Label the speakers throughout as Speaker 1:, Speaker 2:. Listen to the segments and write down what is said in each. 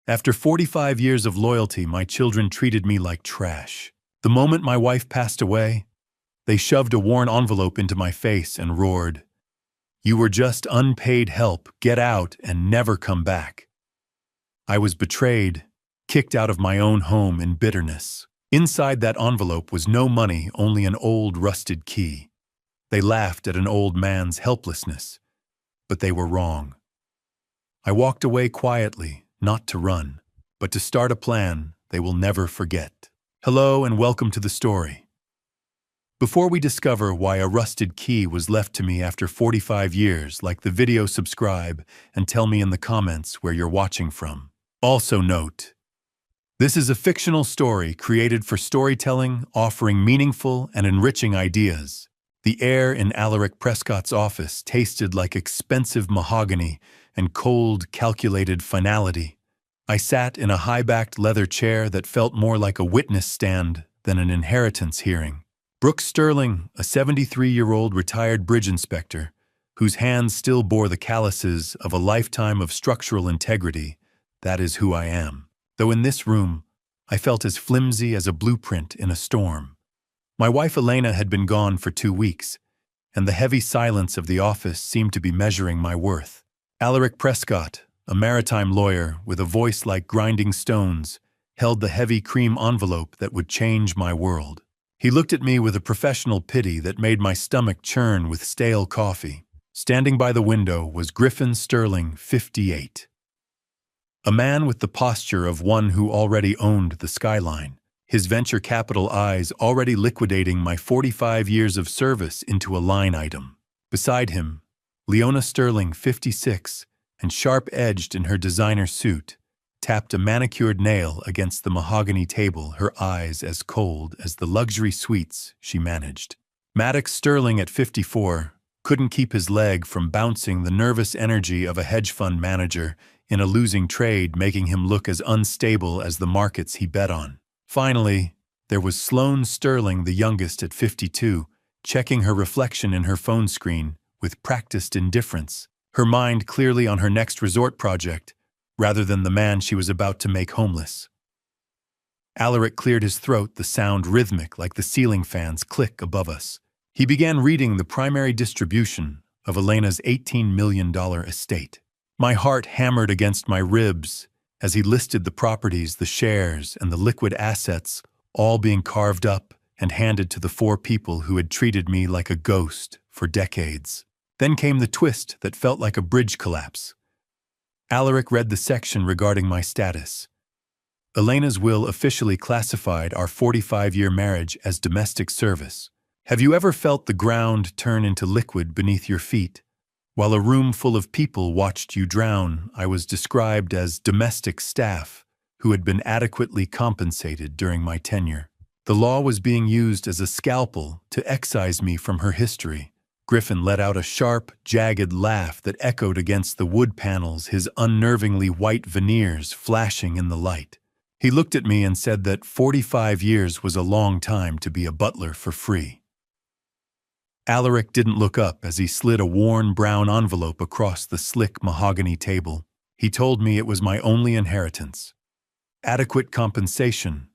Speaker 1: After 45 years of loyalty, my children treated me like trash. The moment my wife passed away, they shoved a worn envelope into my face and roared, "You were just unpaid help, get out and never come back." I was betrayed, kicked out of my own home in bitterness. Inside that envelope was no money, only an old rusted key. They laughed at an old man's helplessness, but they were wrong. I walked away quietly, not to run, but to start a plan they will never forget. Hello and welcome to the story. Before we discover why a rusted key was left to me after 45 years, like the video, subscribe, and tell me in the comments where you're watching from. Also note, this is a fictional story created for storytelling, offering meaningful and enriching ideas. The air in Alaric Prescott's office tasted like expensive mahogany and cold, calculated finality. I sat in a high-backed leather chair that felt more like a witness stand than an inheritance hearing. Brooke Sterling, a 73-year-old retired bridge inspector, whose hands still bore the calluses of a lifetime of structural integrity, that is who I am. Though in this room, I felt as flimsy as a blueprint in a storm. My wife Elena had been gone for 2 weeks, and the heavy silence of the office seemed to be measuring my worth. Alaric Prescott, a maritime lawyer with a voice like grinding stones, held the heavy cream envelope that would change my world. He looked at me with a professional pity that made my stomach churn with stale coffee. Standing by the window was Griffin Sterling, 58. A man with the posture of one who already owned the skyline, his venture capital eyes already liquidating my 45 years of service into a line item. Beside him, Leona Sterling, 56, and sharp-edged in her designer suit, tapped a manicured nail against the mahogany table, her eyes as cold as the luxury suites she managed. Maddox Sterling, at 54, couldn't keep his leg from bouncing, the nervous energy of a hedge fund manager in a losing trade, making him look as unstable as the markets he bet on. Finally, there was Sloane Sterling, the youngest, at 52, checking her reflection in her phone screen with practiced indifference, her mind clearly on her next resort project, rather than the man she was about to make homeless. Alaric cleared his throat, the sound rhythmic like the ceiling fans click above us. He began reading the primary distribution of Elena's $18 million estate. My heart hammered against my ribs as he listed the properties, the shares, and the liquid assets, all being carved up and handed to the 4 people who had treated me like a ghost for decades. Then came the twist that felt like a bridge collapse. Alaric read the section regarding my status. Elena's will officially classified our 45-year marriage as domestic service. Have you ever felt the ground turn into liquid beneath your feet? While a room full of people watched you drown, I was described as domestic staff who had been adequately compensated during my tenure. The law was being used as a scalpel to excise me from her history. Griffin let out a sharp, jagged laugh that echoed against the wood panels, his unnervingly white veneers flashing in the light. He looked at me and said that 45 years was a long time to be a butler for free. Alaric didn't look up as he slid a worn brown envelope across the slick mahogany table. He told me it was my only inheritance. Adequate compensation.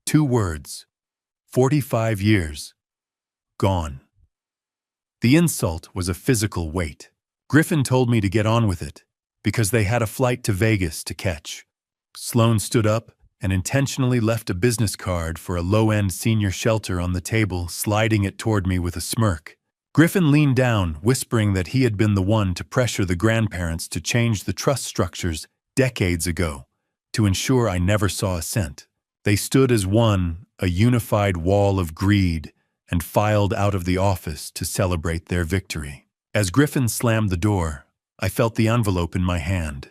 Speaker 1: 2 words. 45 years. Gone. The insult was a physical weight. Griffin told me to get on with it, because they had a flight to Vegas to catch. Sloane stood up and intentionally left a business card for a low-end senior shelter on the table, sliding it toward me with a smirk. Griffin leaned down, whispering that he had been the one to pressure the grandparents to change the trust structures decades ago, to ensure I never saw a cent. They stood as one, a unified wall of greed, and filed out of the office to celebrate their victory. As Griffin slammed the door, I felt the envelope in my hand.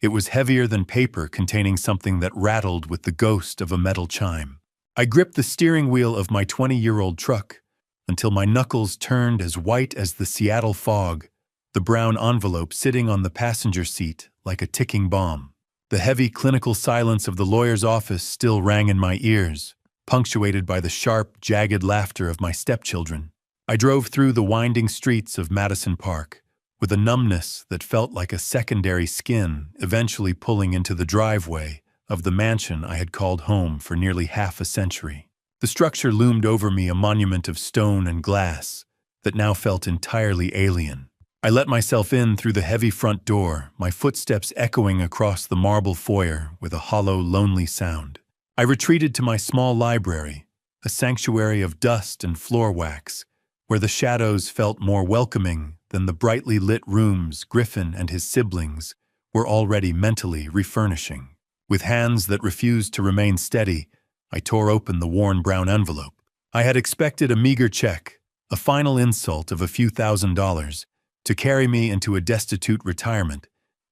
Speaker 1: It was heavier than paper, containing something that rattled with the ghost of a metal chime. I gripped the steering wheel of my 20-year-old truck until my knuckles turned as white as the Seattle fog, the brown envelope sitting on the passenger seat like a ticking bomb. The heavy clinical silence of the lawyer's office still rang in my ears, punctuated by the sharp, jagged laughter of my stepchildren. I drove through the winding streets of Madison Park, with a numbness that felt like a secondary skin eventually pulling into the driveway of the mansion I had called home for nearly half a century. The structure loomed over me, a monument of stone and glass that now felt entirely alien. I let myself in through the heavy front door, my footsteps echoing across the marble foyer with a hollow, lonely sound. I retreated to my small library, a sanctuary of dust and floor wax, where the shadows felt more welcoming than the brightly lit rooms Griffin and his siblings were already mentally refurnishing. With hands that refused to remain steady, I tore open the worn brown envelope. I had expected a meager check, a final insult of a few $1,000s, to carry me into a destitute retirement,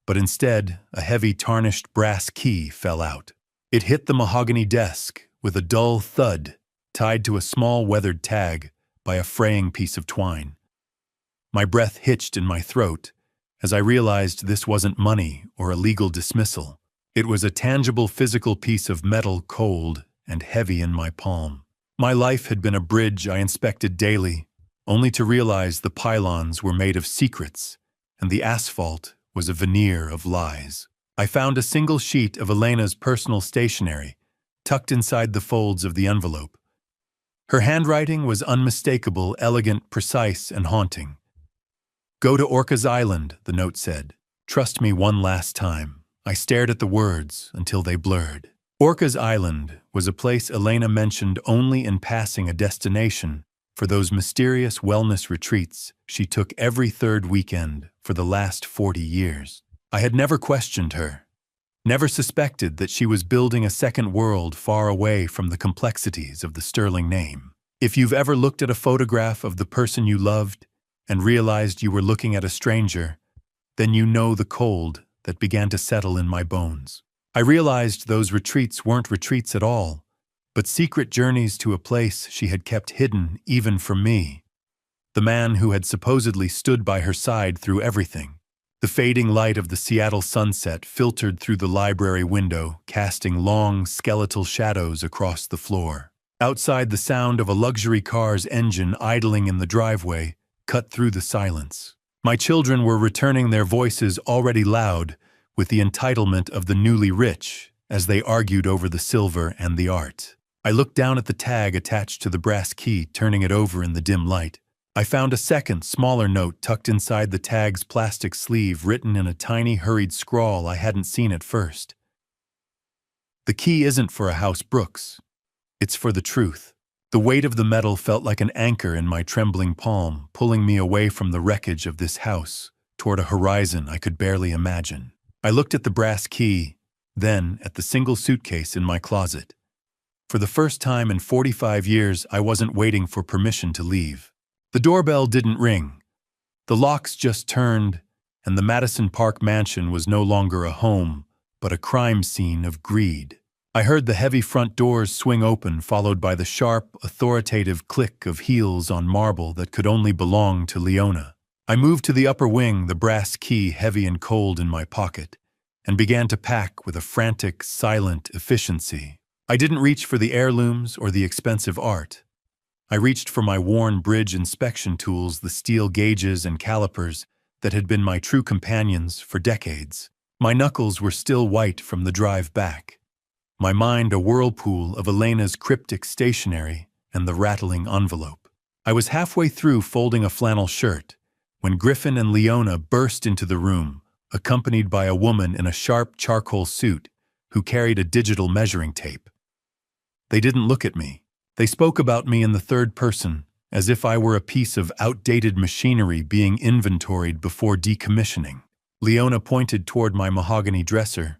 Speaker 1: but instead, a heavy tarnished brass key fell out. It hit the mahogany desk with a dull thud, tied to a small weathered tag by a fraying piece of twine. My breath hitched in my throat as I realized this wasn't money or a legal dismissal. It was a tangible physical piece of metal, cold and heavy in my palm. My life had been a bridge I inspected daily, only to realize the pylons were made of secrets and the asphalt was a veneer of lies. I found a single sheet of Elena's personal stationery tucked inside the folds of the envelope. Her handwriting was unmistakable, elegant, precise, and haunting. "Go to Orcas Island," the note said. "Trust me one last time." I stared at the words until they blurred. Orcas Island was a place Elena mentioned only in passing, a destination for those mysterious wellness retreats she took every third weekend for the last 40 years. I had never questioned her, never suspected that she was building a second world far away from the complexities of the sterling name. If you've ever looked at a photograph of the person you loved and realized you were looking at a stranger, then you know the cold that began to settle in my bones. I realized those retreats weren't retreats at all, but secret journeys to a place she had kept hidden even from me, the man who had supposedly stood by her side through everything. The fading light of the Seattle sunset filtered through the library window, casting long, skeletal shadows across the floor. Outside, the sound of a luxury car's engine idling in the driveway cut through the silence. My children were returning, their voices already loud with the entitlement of the newly rich as they argued over the silver and the art. I looked down at the tag attached to the brass key, turning it over in the dim light. I found a second, smaller note tucked inside the tag's plastic sleeve, written in a tiny, hurried scrawl I hadn't seen at first. "The key isn't for a house, Brooks. It's for the truth." The weight of the metal felt like an anchor in my trembling palm, pulling me away from the wreckage of this house toward a horizon I could barely imagine. I looked at the brass key, then at the single suitcase in my closet. For the first time in 45 years, I wasn't waiting for permission to leave. The doorbell didn't ring. The locks just turned, and the Madison Park mansion was no longer a home, but a crime scene of greed. I heard the heavy front doors swing open, followed by the sharp, authoritative click of heels on marble that could only belong to Leona. I moved to the upper wing, the brass key heavy and cold in my pocket, and began to pack with a frantic, silent efficiency. I didn't reach for the heirlooms or the expensive art. I reached for my worn bridge inspection tools, the steel gauges and calipers that had been my true companions for decades. My knuckles were still white from the drive back, my mind a whirlpool of Elena's cryptic stationery and the rattling envelope. I was halfway through folding a flannel shirt when Griffin and Leona burst into the room, accompanied by a woman in a sharp charcoal suit who carried a digital measuring tape. They didn't look at me. They spoke about me in the third person, as if I were a piece of outdated machinery being inventoried before decommissioning. Leona pointed toward my mahogany dresser,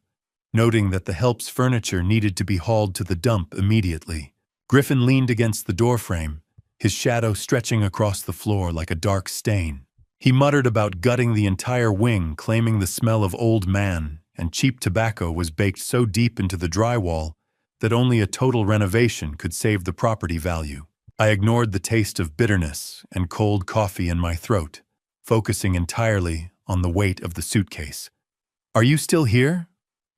Speaker 1: noting that the help's furniture needed to be hauled to the dump immediately. Griffin leaned against the doorframe, his shadow stretching across the floor like a dark stain. He muttered about gutting the entire wing, claiming the smell of old man and cheap tobacco was baked so deep into the drywall that only a total renovation could save the property value. I ignored the taste of bitterness and cold coffee in my throat, focusing entirely on the weight of the suitcase. "Are you still here?"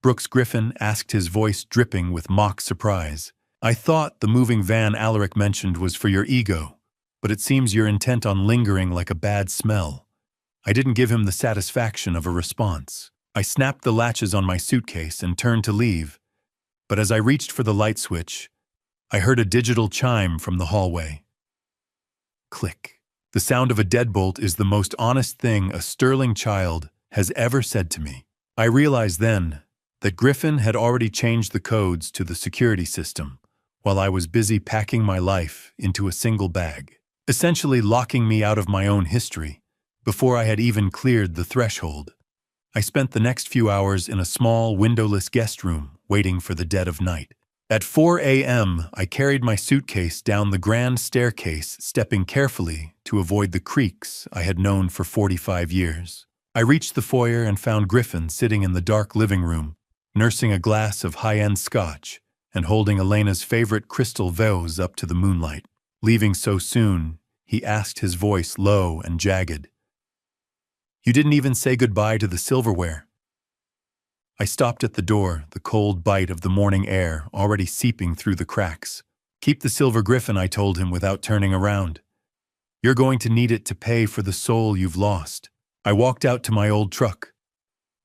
Speaker 1: Brooks Griffin asked, his voice dripping with mock surprise. "I thought the moving van Alaric mentioned was for your ego, but it seems you're intent on lingering like a bad smell." I didn't give him the satisfaction of a response. I snapped the latches on my suitcase and turned to leave, but as I reached for the light switch, I heard a digital chime from the hallway. Click. The sound of a deadbolt is the most honest thing a sterling child has ever said to me. I realized then that Griffin had already changed the codes to the security system while I was busy packing my life into a single bag, essentially locking me out of my own history before I had even cleared the threshold. I spent the next few hours in a small, windowless guest room waiting for the dead of night. At 4 a.m., I carried my suitcase down the grand staircase, stepping carefully to avoid the creaks I had known for 45 years. I reached the foyer and found Griffin sitting in the dark living room, nursing a glass of high-end scotch and holding Elena's favorite crystal vase up to the moonlight. Leaving so soon, he asked, his voice low and jagged, "You didn't even say goodbye to the silverware." I stopped at the door, the cold bite of the morning air already seeping through the cracks. "Keep the silver, Griffin," I told him without turning around. "You're going to need it to pay for the soul you've lost." I walked out to my old truck.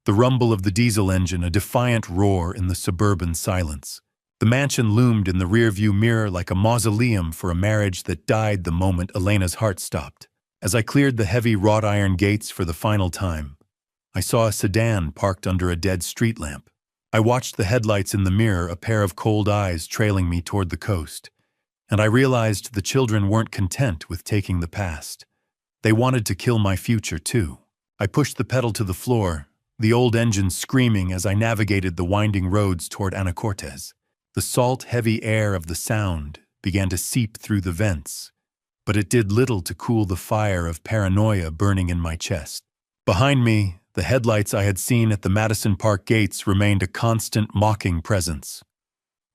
Speaker 1: The rumble of the diesel engine, a defiant roar in the suburban silence. The mansion loomed in the rearview mirror like a mausoleum for a marriage that died the moment Elena's heart stopped. As I cleared the heavy wrought iron gates for the final time, I saw a sedan parked under a dead street lamp. I watched the headlights in the mirror, a pair of cold eyes trailing me toward the coast, and I realized the children weren't content with taking the past. They wanted to kill my future, too. I pushed the pedal to the floor, the old engine screaming as I navigated the winding roads toward Anacortes. The salt, heavy air of the sound began to seep through the vents, but it did little to cool the fire of paranoia burning in my chest. Behind me, the headlights I had seen at the Madison Park gates remained a constant, mocking presence.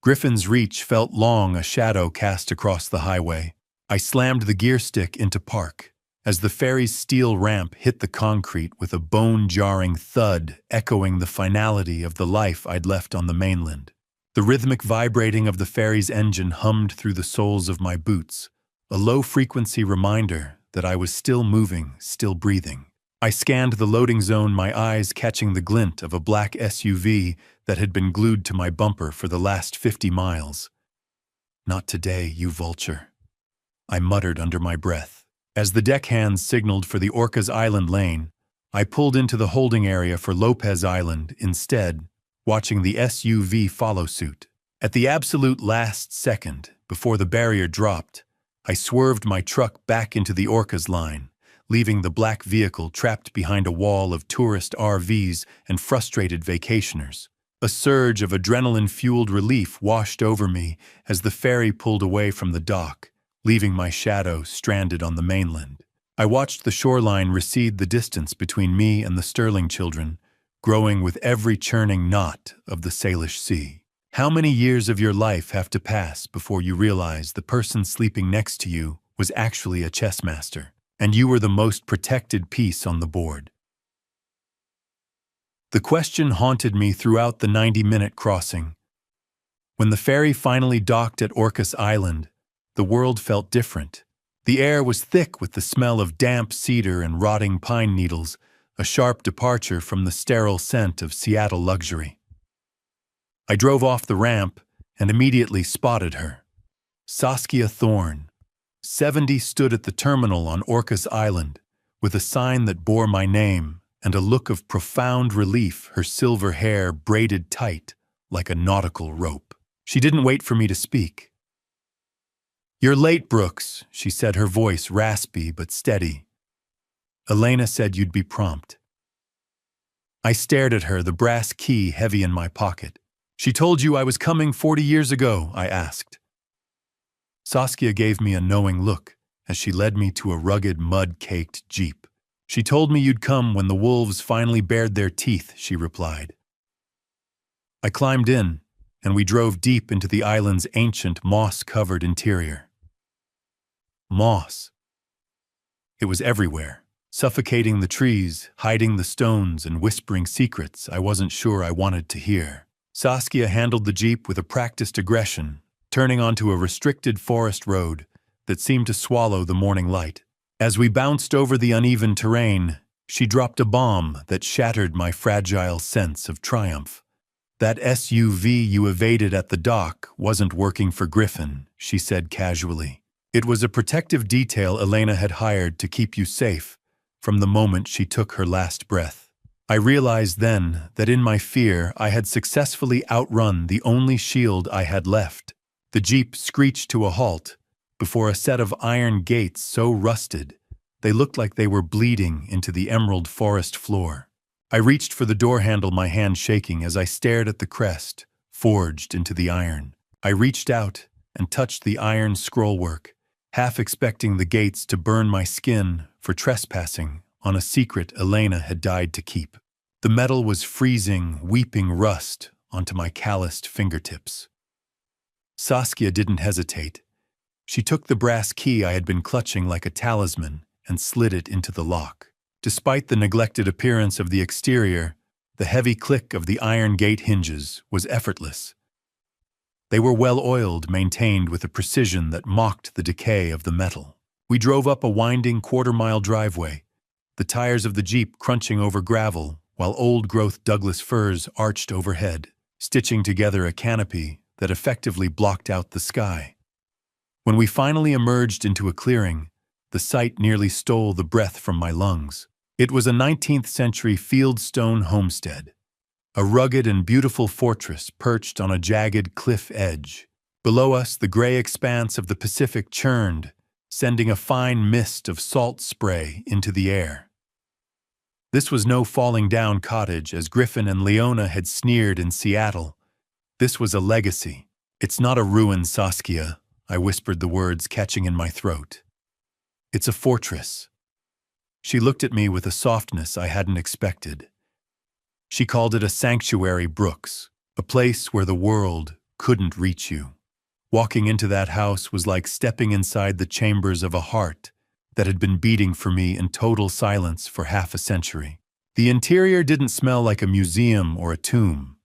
Speaker 1: Griffin's reach felt long, a shadow cast across the highway. I slammed the gear stick into park as the ferry's steel ramp hit the concrete with a bone-jarring thud echoing the finality of the life I'd left on the mainland. The rhythmic vibrating of the ferry's engine hummed through the soles of my boots, a low-frequency reminder that I was still moving, still breathing. I scanned the loading zone, my eyes catching the glint of a black SUV that had been glued to my bumper for the last 50 miles. "Not today, you vulture," I muttered under my breath. As the deckhands signaled for the Orcas Island lane, I pulled into the holding area for Lopez Island instead, watching the SUV follow suit. At the absolute last second, before the barrier dropped, I swerved my truck back into the Orcas line, leaving the black vehicle trapped behind a wall of tourist RVs and frustrated vacationers. A surge of adrenaline-fueled relief washed over me as the ferry pulled away from the dock, leaving my shadow stranded on the mainland. I watched the shoreline recede, the distance between me and the Sterling children, growing with every churning knot of the Salish Sea. How many years of your life have to pass before you realize the person sleeping next to you was actually a chess master, and you were the most protected piece on the board? The question haunted me throughout the 90-minute crossing. When the ferry finally docked at Orcas Island, the world felt different. The air was thick with the smell of damp cedar and rotting pine needles, a sharp departure from the sterile scent of Seattle luxury. I drove off the ramp and immediately spotted her. Saskia Thorne, 70, stood at the terminal on Orcas Island, with a sign that bore my name and a look of profound relief, her silver hair braided tight like a nautical rope. She didn't wait for me to speak. "You're late, Brooks," she said, her voice raspy but steady. "Elena said you'd be prompt." I stared at her, the brass key heavy in my pocket. "She told you I was coming 40 years ago?" I asked. Saskia gave me a knowing look as she led me to a rugged, mud-caked Jeep. "She told me you'd come when the wolves finally bared their teeth," she replied. I climbed in, and we drove deep into the island's ancient, moss-covered interior. Moss. It was everywhere, suffocating the trees, hiding the stones, and whispering secrets I wasn't sure I wanted to hear. Saskia handled the Jeep with a practiced aggression, turning onto a restricted forest road that seemed to swallow the morning light. As we bounced over the uneven terrain, She dropped a bomb that shattered my fragile sense of triumph. That SUV you evaded at the dock wasn't working for Griffin, she said casually. It was a protective detail Elena had hired to keep you safe from the moment she took her last breath. I realized then that in my fear I had successfully outrun the only shield I had left. The Jeep screeched to a halt before a set of iron gates so rusted they looked like they were bleeding into the emerald forest floor. I reached for the door handle, my hand shaking as I stared at the crest forged into the iron. I reached out and touched the iron scrollwork, half expecting the gates to burn my skin for trespassing on a secret Elena had died to keep. The metal was freezing, weeping rust onto my calloused fingertips. Saskia didn't hesitate. She took the brass key I had been clutching like a talisman and slid it into the lock. Despite the neglected appearance of the exterior, the heavy click of the iron gate hinges was effortless. They were well-oiled, maintained with a precision that mocked the decay of the metal. We drove up a winding quarter-mile driveway, the tires of the Jeep crunching over gravel, while old-growth Douglas firs arched overhead, stitching together a canopy that effectively blocked out the sky. When we finally emerged into a clearing, the sight nearly stole the breath from my lungs. It was a 19th-century fieldstone homestead, a rugged and beautiful fortress perched on a jagged cliff edge. Below us, the gray expanse of the Pacific churned, sending a fine mist of salt spray into the air. This was no falling-down cottage, as Griffin and Leona had sneered in Seattle. This was a legacy. It's not a ruin, Saskia, I whispered the words catching in my throat. It's a fortress. She looked at me with a softness I hadn't expected. She called it a sanctuary, Brooks, a place where the world couldn't reach you. Walking into that house was like stepping inside the chambers of a heart that had been beating for me in total silence for half a century. The interior didn't smell like a museum or a tomb.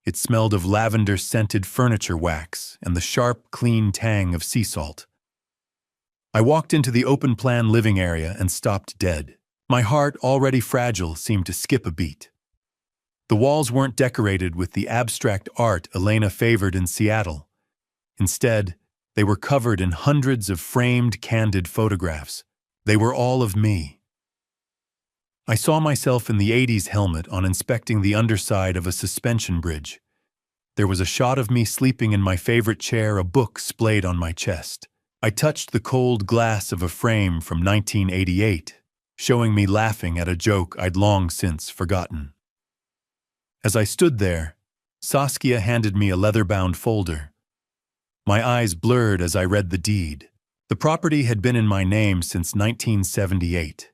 Speaker 1: It smelled of lavender-scented furniture wax and the sharp, clean tang of sea salt. I walked into the open-plan living area and stopped dead. My heart, already fragile, seemed to skip a beat. The walls weren't decorated with the abstract art Elena favored in Seattle. Instead, they were covered in hundreds of framed, candid photographs. They were all of me. I saw myself in the '80s helmet on inspecting the underside of a suspension bridge. There was a shot of me sleeping in my favorite chair, a book splayed on my chest. I touched the cold glass of a frame from 1988, showing me laughing at a joke I'd long since forgotten. As I stood there, Saskia handed me a leather-bound folder. My eyes blurred as I read the deed. The property had been in my name since 1978.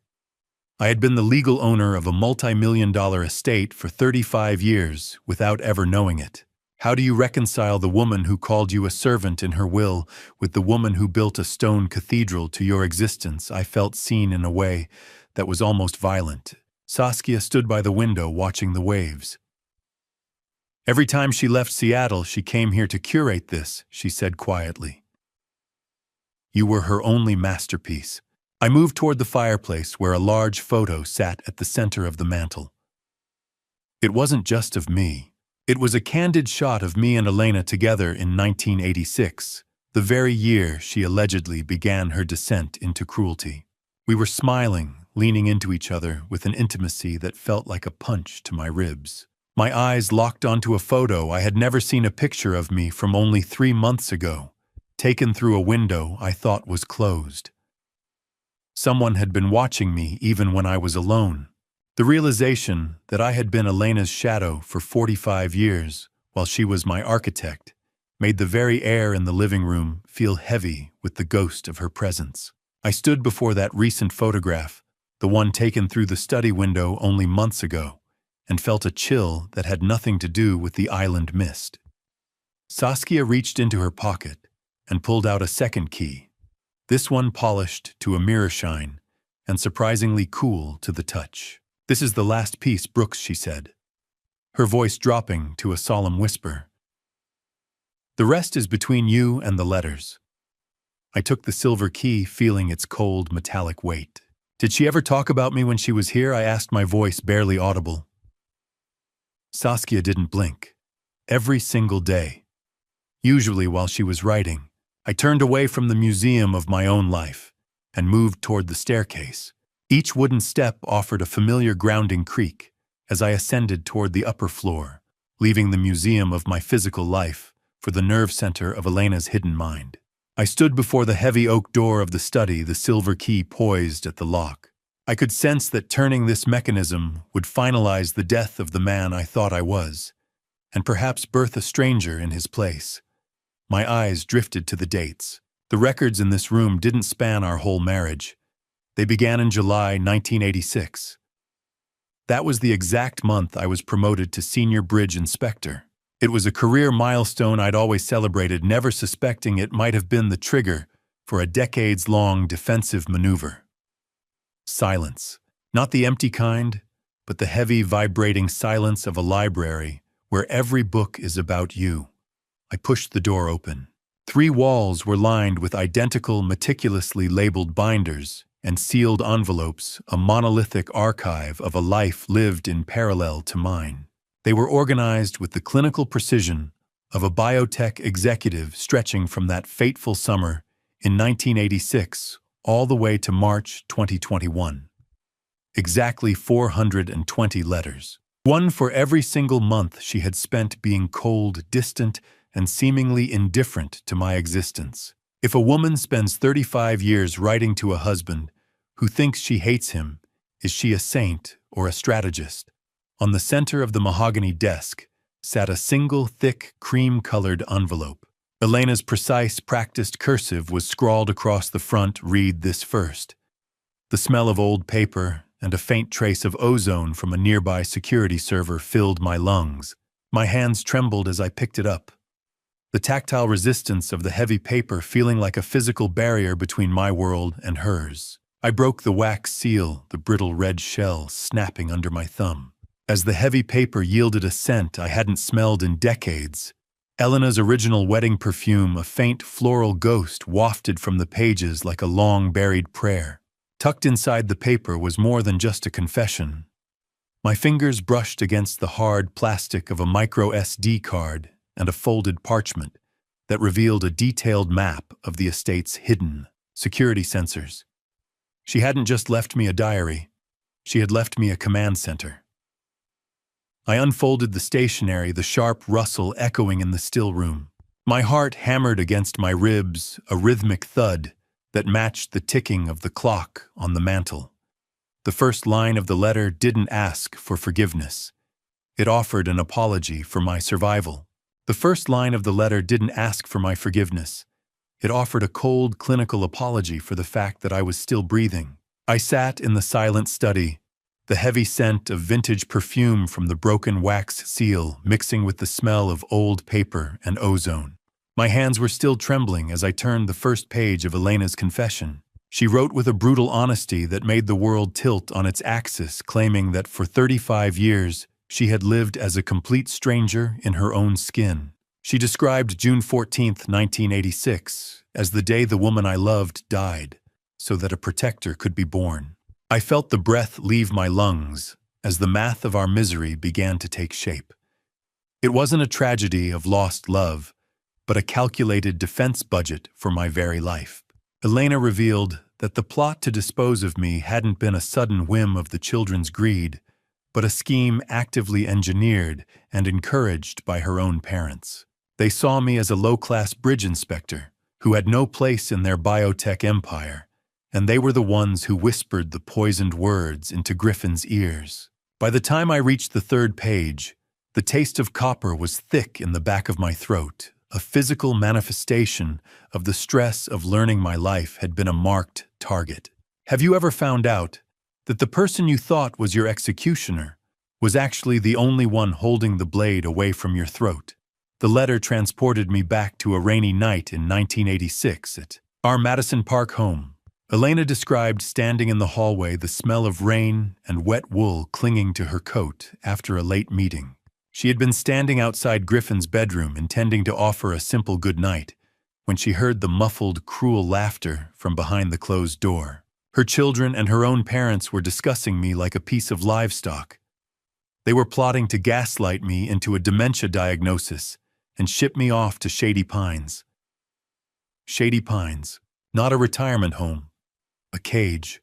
Speaker 1: I had been the legal owner of a multi-million-dollar estate for 35 years without ever knowing it. How do you reconcile the woman who called you a servant in her will with the woman who built a stone cathedral to your existence? I felt seen in a way that was almost violent. Saskia stood by the window watching the waves. Every time she left Seattle, she came here to curate this, she said quietly. You were her only masterpiece. I moved toward the fireplace where a large photo sat at the center of the mantel. It wasn't just of me. It was a candid shot of me and Elena together in 1986, the very year she allegedly began her descent into cruelty. We were smiling, leaning into each other with an intimacy that felt like a punch to my ribs. My eyes locked onto a photo I had never seen, a picture of me from only 3 months ago, taken through a window I thought was closed. Someone had been watching me even when I was alone. The realization that I had been Elena's shadow for 45 years, while she was my architect, made the very air in the living room feel heavy with the ghost of her presence. I stood before that recent photograph, the one taken through the study window only months ago, and felt a chill that had nothing to do with the island mist. Saskia reached into her pocket and pulled out a second key, this one polished to a mirror shine and surprisingly cool to the touch. This is the last piece, Brooks, she said, her voice dropping to a solemn whisper. The rest is between you and the letters. I took the silver key, feeling its cold, metallic weight. Did she ever talk about me when she was here? I asked, my voice barely audible. Saskia didn't blink. Every single day. Usually while she was writing, I turned away from the museum of my own life and moved toward the staircase. Each wooden step offered a familiar grounding creak as I ascended toward the upper floor, leaving the museum of my physical life for the nerve center of Elena's hidden mind. I stood before the heavy oak door of the study, the silver key poised at the lock. I could sense that turning this mechanism would finalize the death of the man I thought I was, and perhaps birth a stranger in his place. My eyes drifted to the dates. The records in this room didn't span our whole marriage. They began in July 1986. That was the exact month I was promoted to senior bridge inspector. It was a career milestone I'd always celebrated, never suspecting it might have been the trigger for a decades-long defensive maneuver. Silence. Not the empty kind, but the heavy, vibrating silence of a library where every book is about you. I pushed the door open. 3 walls were lined with identical, meticulously labeled binders and sealed envelopes, a monolithic archive of a life lived in parallel to mine. They were organized with the clinical precision of a biotech executive, stretching from that fateful summer in 1986 all the way to March 2021. Exactly 420 letters. One for every single month she had spent being cold, distant, and seemingly indifferent to my existence. If a woman spends 35 years writing to a husband who thinks she hates him, is she a saint or a strategist? On the center of the mahogany desk sat a single thick, cream-colored envelope. Elena's precise, practiced cursive was scrawled across the front, "Read this first." The smell of old paper and a faint trace of ozone from a nearby security server filled my lungs. My hands trembled as I picked it up, the tactile resistance of the heavy paper feeling like a physical barrier between my world and hers. I broke the wax seal, the brittle red shell snapping under my thumb. As the heavy paper yielded a scent I hadn't smelled in decades, Elena's original wedding perfume, a faint floral ghost wafted from the pages like a long-buried prayer. Tucked inside the paper was more than just a confession. My fingers brushed against the hard plastic of a micro SD card and a folded parchment that revealed a detailed map of the estate's hidden security sensors. She hadn't just left me a diary, she had left me a command center. I unfolded the stationery, the sharp rustle echoing in the still room. My heart hammered against my ribs, a rhythmic thud that matched the ticking of the clock on the mantel. The first line of the letter didn't ask for forgiveness. It offered an apology for my survival. The first line of the letter didn't ask for my forgiveness. It offered a cold, clinical apology for the fact that I was still breathing. I sat in the silent study, the heavy scent of vintage perfume from the broken wax seal mixing with the smell of old paper and ozone. My hands were still trembling as I turned the first page of Elena's confession. She wrote with a brutal honesty that made the world tilt on its axis, claiming that for 35 years, she had lived as a complete stranger in her own skin. She described June 14, 1986, as the day the woman I loved died, so that a protector could be born. I felt the breath leave my lungs as the math of our misery began to take shape. It wasn't a tragedy of lost love, but a calculated defense budget for my very life. Elena revealed that the plot to dispose of me hadn't been a sudden whim of the children's greed, but a scheme actively engineered and encouraged by her own parents. They saw me as a low-class bridge inspector who had no place in their biotech empire, and they were the ones who whispered the poisoned words into Griffin's ears. By the time I reached the third page, the taste of copper was thick in the back of my throat, a physical manifestation of the stress of learning my life had been a marked target. Have you ever found out that the person you thought was your executioner was actually the only one holding the blade away from your throat? The letter transported me back to a rainy night in 1986 at our Madison Park home. Elena described standing in the hallway, the smell of rain and wet wool clinging to her coat after a late meeting. She had been standing outside Griffin's bedroom intending to offer a simple good night when she heard the muffled, cruel laughter from behind the closed door. Her children and her own parents were discussing me like a piece of livestock. They were plotting to gaslight me into a dementia diagnosis and ship me off to Shady Pines. Shady Pines, not a retirement home, a cage.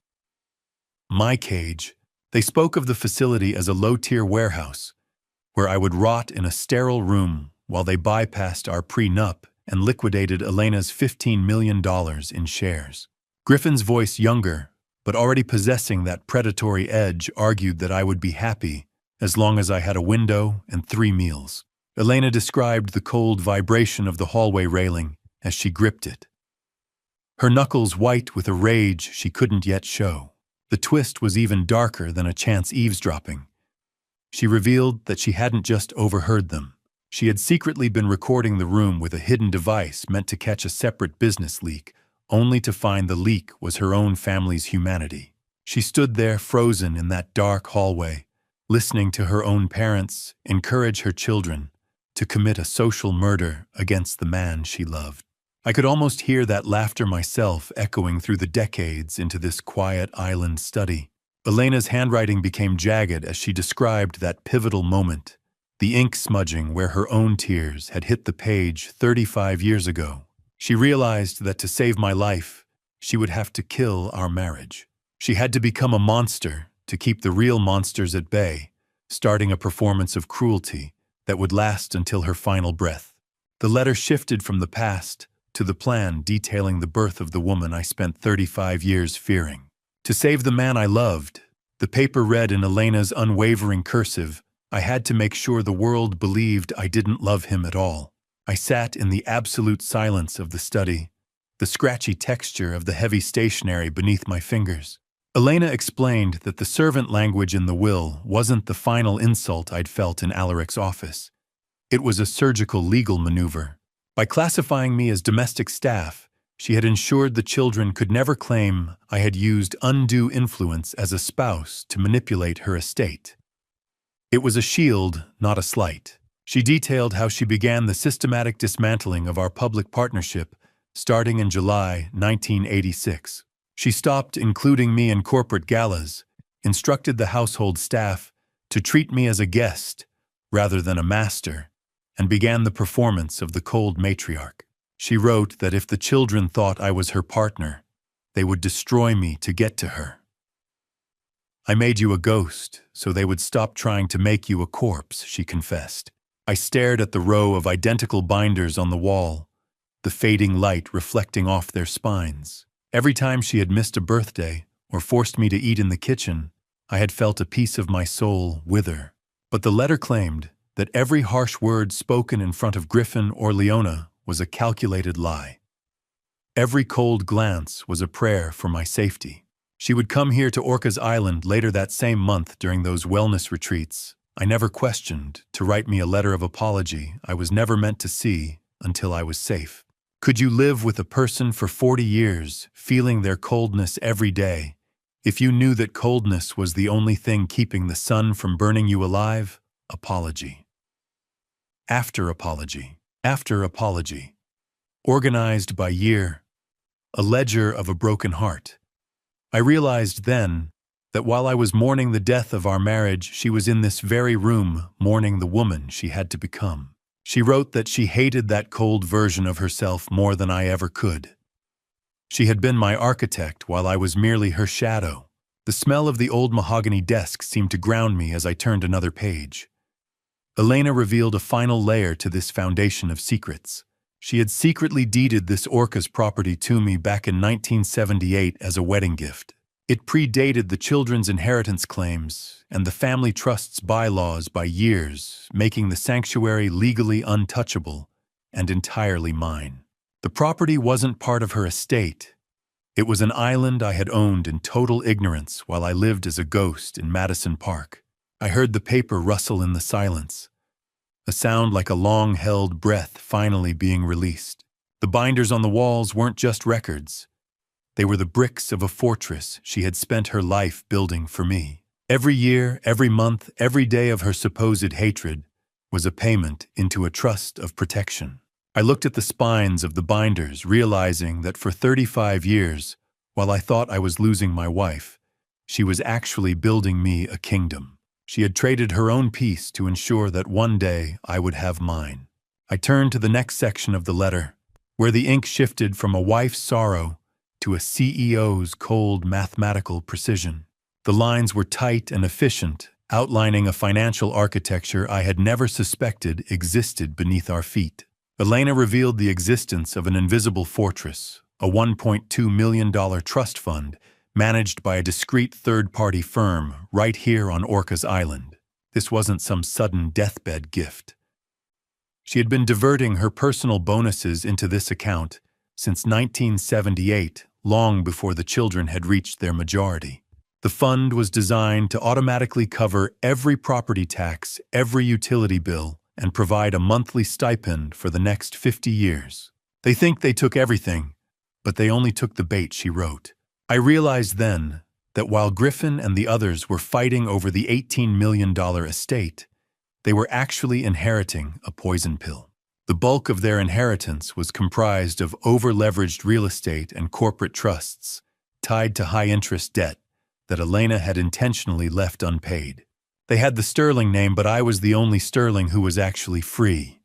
Speaker 1: My cage. They spoke of the facility as a low-tier warehouse, where I would rot in a sterile room while they bypassed our prenup and liquidated Elena's $15 million in shares. Griffin's voice, younger, but already possessing that predatory edge, argued that I would be happy as long as I had a window and 3 meals. Elena described the cold vibration of the hallway railing as she gripped it, her knuckles white with a rage she couldn't yet show. The twist was even darker than a chance eavesdropping. She revealed that she hadn't just overheard them. She had secretly been recording the room with a hidden device meant to catch a separate business leak, only to find the leak was her own family's humanity. She stood there frozen in that dark hallway, listening to her own parents encourage her children to commit a social murder against the man she loved. I could almost hear that laughter myself echoing through the decades into this quiet island study. Elena's handwriting became jagged as she described that pivotal moment, the ink smudging where her own tears had hit the page 35 years ago. She realized that to save my life, she would have to kill our marriage. She had to become a monster to keep the real monsters at bay, starting a performance of cruelty that would last until her final breath. The letter shifted from the past to the plan detailing the birth of the woman I spent 35 years fearing. To save the man I loved, the paper read in Elena's unwavering cursive, I had to make sure the world believed I didn't love him at all. I sat in the absolute silence of the study, the scratchy texture of the heavy stationery beneath my fingers. Elena explained that the servant language in the will wasn't the final insult I'd felt in Alaric's office. It was a surgical legal maneuver. By classifying me as domestic staff, she had ensured the children could never claim I had used undue influence as a spouse to manipulate her estate. It was a shield, not a slight. She detailed how she began the systematic dismantling of our public partnership starting in July 1986. She stopped including me in corporate galas, instructed the household staff to treat me as a guest rather than a master, and began the performance of the cold matriarch. She wrote that if the children thought I was her partner, they would destroy me to get to her. I made you a ghost so they would stop trying to make you a corpse, she confessed. I stared at the row of identical binders on the wall, the fading light reflecting off their spines. Every time she had missed a birthday or forced me to eat in the kitchen, I had felt a piece of my soul wither. But the letter claimed that every harsh word spoken in front of Griffin or Leona was a calculated lie. Every cold glance was a prayer for my safety. She would come here to Orcas Island later that same month during those wellness retreats I never questioned, to write me a letter of apology I was never meant to see until I was safe. Could you live with a person for 40 years, feeling their coldness every day, if you knew that coldness was the only thing keeping the sun from burning you alive? Apology. After apology. After apology. Organized by year. A ledger of a broken heart. I realized then that while I was mourning the death of our marriage, she was in this very room mourning the woman she had to become. She wrote that she hated that cold version of herself more than I ever could. She had been my architect while I was merely her shadow. The smell of the old mahogany desk seemed to ground me as I turned another page. Elena revealed a final layer to this foundation of secrets. She had secretly deeded this Orcas property to me back in 1978 as a wedding gift. It predated the children's inheritance claims and the family trust's bylaws by years, making the sanctuary legally untouchable and entirely mine. The property wasn't part of her estate. It was an island I had owned in total ignorance while I lived as a ghost in Madison Park. I heard the paper rustle in the silence, a sound like a long-held breath finally being released. The binders on the walls weren't just records. They were the bricks of a fortress she had spent her life building for me. Every year, every month, every day of her supposed hatred was a payment into a trust of protection. I looked at the spines of the binders, realizing that for 35 years, While I thought I was losing my wife, she was actually building me a kingdom. She had traded her own peace to ensure that one day I would have mine. I turned to the next section of the letter, where the ink shifted from a wife's sorrow to a CEO's cold mathematical precision. The lines were tight and efficient, outlining a financial architecture I had never suspected existed beneath our feet. Elena revealed the existence of an invisible fortress, a $1.2 million trust fund managed by a discreet third-party firm right here on Orcas Island. This wasn't some sudden deathbed gift. She had been diverting her personal bonuses into this account since 1978, long before the children had reached their majority. The fund was designed to automatically cover every property tax, every utility bill, and provide a monthly stipend for the next 50 years. They think they took everything, but they only took the bait, she wrote. I realized then that while Griffin and the others were fighting over the $18 million estate, they were actually inheriting a poison pill. The bulk of their inheritance was comprised of over-leveraged real estate and corporate trusts tied to high-interest debt that Elena had intentionally left unpaid. They had the Sterling name, but I was the only Sterling who was actually free.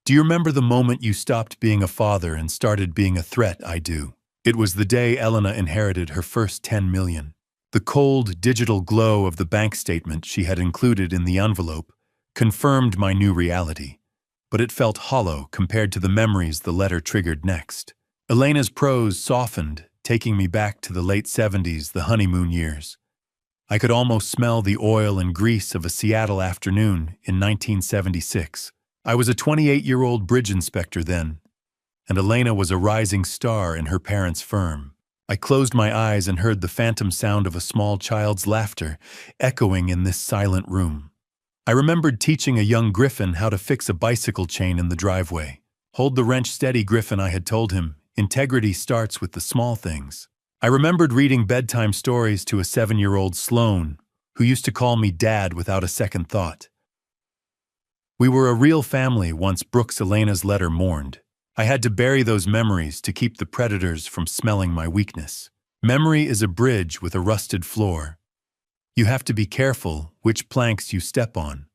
Speaker 1: Do you remember the moment you stopped being a father and started being a threat? I do. It was the day Elena inherited her first $10 million. The cold, digital glow of the bank statement she had included in the envelope confirmed my new reality, but it felt hollow compared to the memories the letter triggered next. Elena's prose softened, taking me back to the late 70s, the honeymoon years. I could almost smell the oil and grease of a Seattle afternoon in 1976. I was a 28-year-old bridge inspector then, and Elena was a rising star in her parents' firm. I closed my eyes and heard the phantom sound of a small child's laughter echoing in this silent room. I remembered teaching a young Griffin how to fix a bicycle chain in the driveway. "Hold the wrench steady, Griffin," I had told him. "Integrity starts with the small things." I remembered reading bedtime stories to a 7-year-old Sloan, who used to call me Dad without a second thought. We were a real family once Brooks Elena's letter mourned. I had to bury those memories to keep the predators from smelling my weakness. Memory is a bridge with a rusted floor. You have to be careful which planks you step on,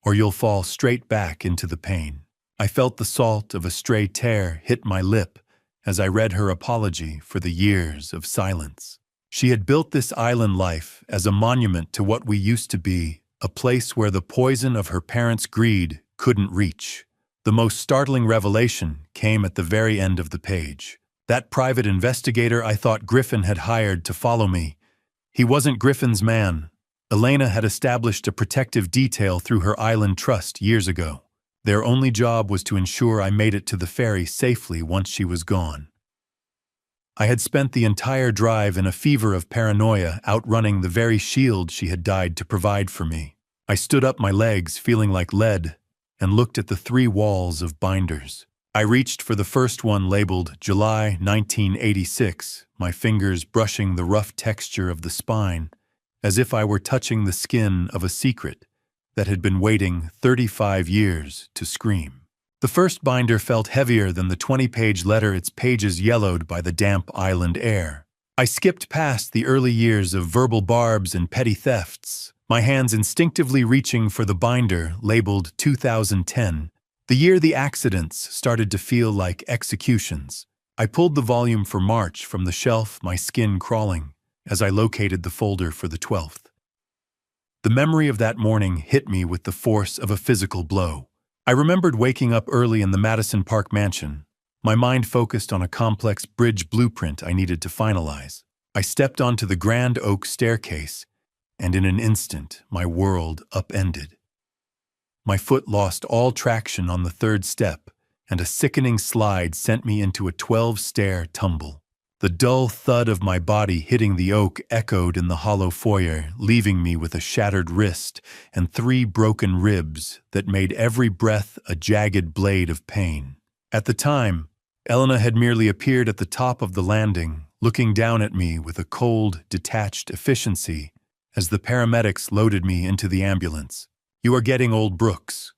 Speaker 1: or you'll fall straight back into the pain. I felt the salt of a stray tear hit my lip as I read her apology for the years of silence. She had built this island life as a monument to what we used to be, a place where the poison of her parents' greed couldn't reach. The most startling revelation came at the very end of the page. That private investigator I thought Griffin had hired to follow me, he wasn't Griffin's man. Elena had established a protective detail through her island trust years ago. Their only job was to ensure I made it to the ferry safely once she was gone. I had spent the entire drive in a fever of paranoia, outrunning the very shield she had died to provide for me. I stood up my legs, feeling like lead, and looked at the 3 walls of binders. I reached for the first one labeled July 1986, my fingers brushing the rough texture of the spine, as if I were touching the skin of a secret that had been waiting 35 years to scream. The first binder felt heavier than the 20-page letter, its pages yellowed by the damp island air. I skipped past the early years of verbal barbs and petty thefts, my hands instinctively reaching for the binder labeled 2010, the year the accidents started to feel like executions. I pulled the volume for March from the shelf, my skin crawling, as I located the folder for the 12th. The memory of that morning hit me with the force of a physical blow. I remembered waking up early in the Madison Park mansion, my mind focused on a complex bridge blueprint I needed to finalize. I stepped onto the grand oak staircase, and in an instant, my world upended. My foot lost all traction on the 3rd step, and a sickening slide sent me into a 12-stair tumble. The dull thud of my body hitting the oak echoed in the hollow foyer, leaving me with a shattered wrist and 3 broken ribs that made every breath a jagged blade of pain. At the time, Elena had merely appeared at the top of the landing, looking down at me with a cold, detached efficiency as the paramedics loaded me into the ambulance. "You are getting old, Brooks."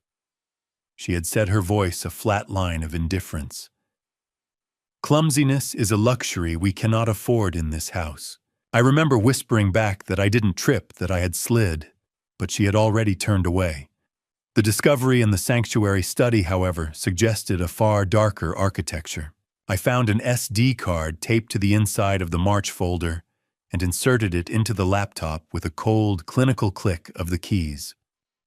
Speaker 1: She had said, her voice a flat line of indifference. Clumsiness is a luxury we cannot afford in this house. I remember whispering back that I didn't trip, that I had slid, but she had already turned away. The discovery in the sanctuary study, however, suggested a far darker architecture. I found an SD card taped to the inside of the March folder and inserted it into the laptop with a cold, clinical click of the keys.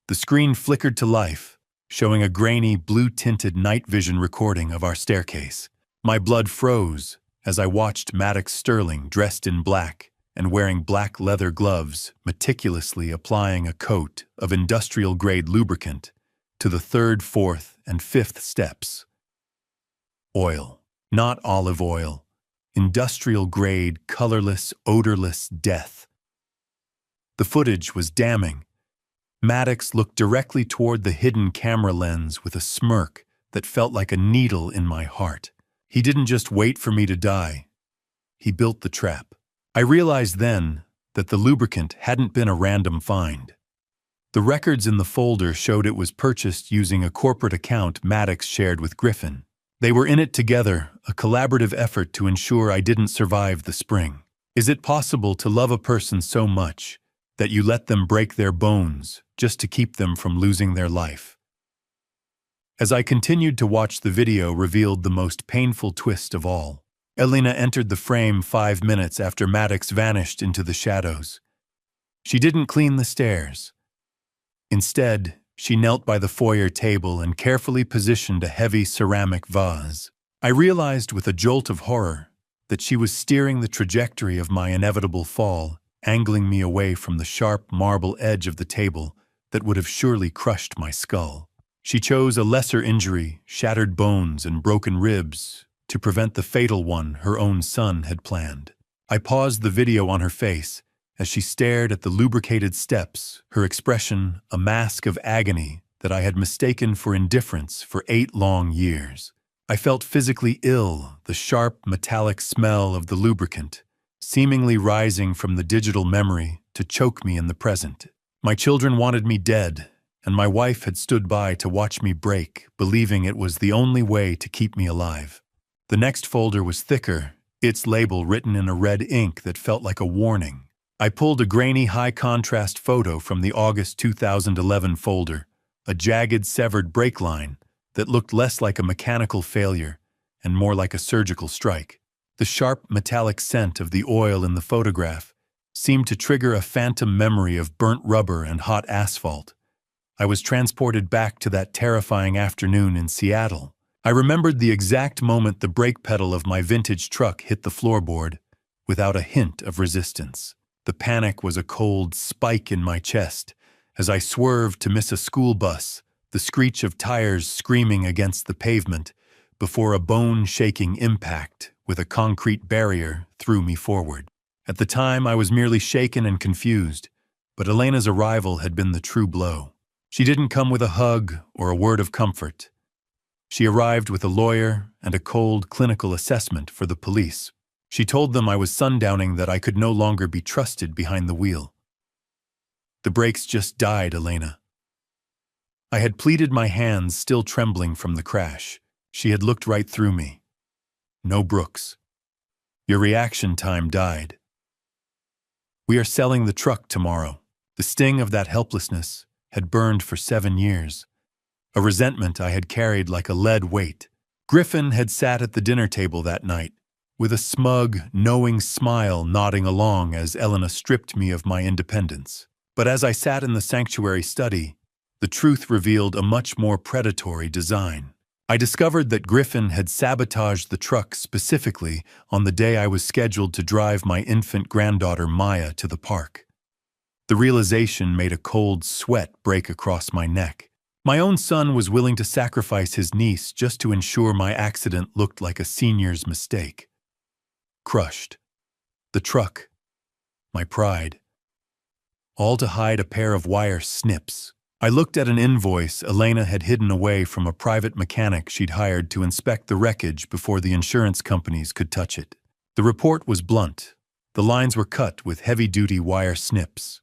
Speaker 1: The screen flickered to life, showing a grainy, blue-tinted night vision recording of our staircase. My blood froze as I watched Maddox Sterling dressed in black and wearing black leather gloves, meticulously applying a coat of industrial-grade lubricant to the 3rd, 4th, and 5th steps. Oil, not olive oil. Industrial-grade, colorless, odorless death. The footage was damning. Maddox looked directly toward the hidden camera lens with a smirk that felt like a needle in my heart. He didn't just wait for me to die. He built the trap. I realized then that the lubricant hadn't been a random find. The records in the folder showed it was purchased using a corporate account Maddox shared with Griffin. They were in it together, a collaborative effort to ensure I didn't survive the spring. Is it possible to love a person so much that you let them break their bones just to keep them from losing their life? As I continued to watch, the video revealed the most painful twist of all. Elena entered the frame 5 minutes after Maddox vanished into the shadows. She didn't clean the stairs. Instead, she knelt by the foyer table and carefully positioned a heavy ceramic vase. I realized with a jolt of horror that she was steering the trajectory of my inevitable fall, angling me away from the sharp marble edge of the table that would have surely crushed my skull. She chose a lesser injury, shattered bones and broken ribs, to prevent the fatal one her own son had planned. I paused the video on her face as she stared at the lubricated steps, her expression a mask of agony that I had mistaken for indifference for 8 long years. I felt physically ill, the sharp, metallic smell of the lubricant, seemingly rising from the digital memory to choke me in the present. My children wanted me dead, and my wife had stood by to watch me break, believing it was the only way to keep me alive. The next folder was thicker, its label written in a red ink that felt like a warning. I pulled a grainy, high-contrast photo from the August 2011 folder, a jagged, severed brake line that looked less like a mechanical failure and more like a surgical strike. The sharp, metallic scent of the oil in the photograph seemed to trigger a phantom memory of burnt rubber and hot asphalt. I was transported back to that terrifying afternoon in Seattle. I remembered the exact moment the brake pedal of my vintage truck hit the floorboard, without a hint of resistance. The panic was a cold spike in my chest as I swerved to miss a school bus, the screech of tires screaming against the pavement before a bone-shaking impact with a concrete barrier threw me forward. At the time, I was merely shaken and confused, but Elena's arrival had been the true blow. She didn't come with a hug or a word of comfort. She arrived with a lawyer and a cold clinical assessment for the police. She told them I was sundowning, that I could no longer be trusted behind the wheel. The brakes just died, Elena. I had pleaded, my hands still trembling from the crash. She had looked right through me. No, Brooks. Your reaction time died. We are selling the truck tomorrow. The sting of that helplessness had burned for 7 years. A resentment I had carried like a lead weight. Griffin had sat at the dinner table that night, with a smug, knowing smile nodding along as Elena stripped me of my independence. But as I sat in the sanctuary study, the truth revealed a much more predatory design. I discovered that Griffin had sabotaged the truck specifically on the day I was scheduled to drive my infant granddaughter Maya to the park. The realization made a cold sweat break across my neck. My own son was willing to sacrifice his niece just to ensure my accident looked like a senior's mistake. Crushed. The truck. My pride. All to hide a pair of wire snips. I looked at an invoice Elena had hidden away from a private mechanic she'd hired to inspect the wreckage before the insurance companies could touch it. The report was blunt. The lines were cut with heavy-duty wire snips.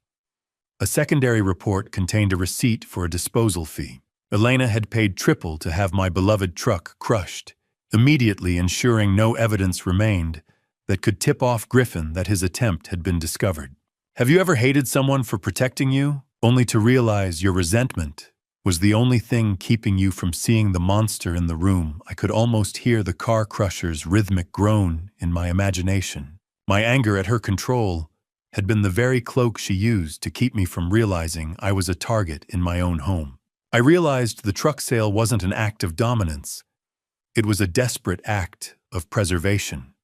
Speaker 1: A secondary report contained a receipt for a disposal fee. Elena had paid triple to have my beloved truck crushed, immediately ensuring no evidence remained that could tip off Griffin that his attempt had been discovered. Have you ever hated someone for protecting you, only to realize your resentment was the only thing keeping you from seeing the monster in the room? I could almost hear the car crusher's rhythmic groan in my imagination. My anger at her control had been the very cloak she used to keep me from realizing I was a target in my own home. I realized the truck sale wasn't an act of dominance. It was a desperate act of preservation.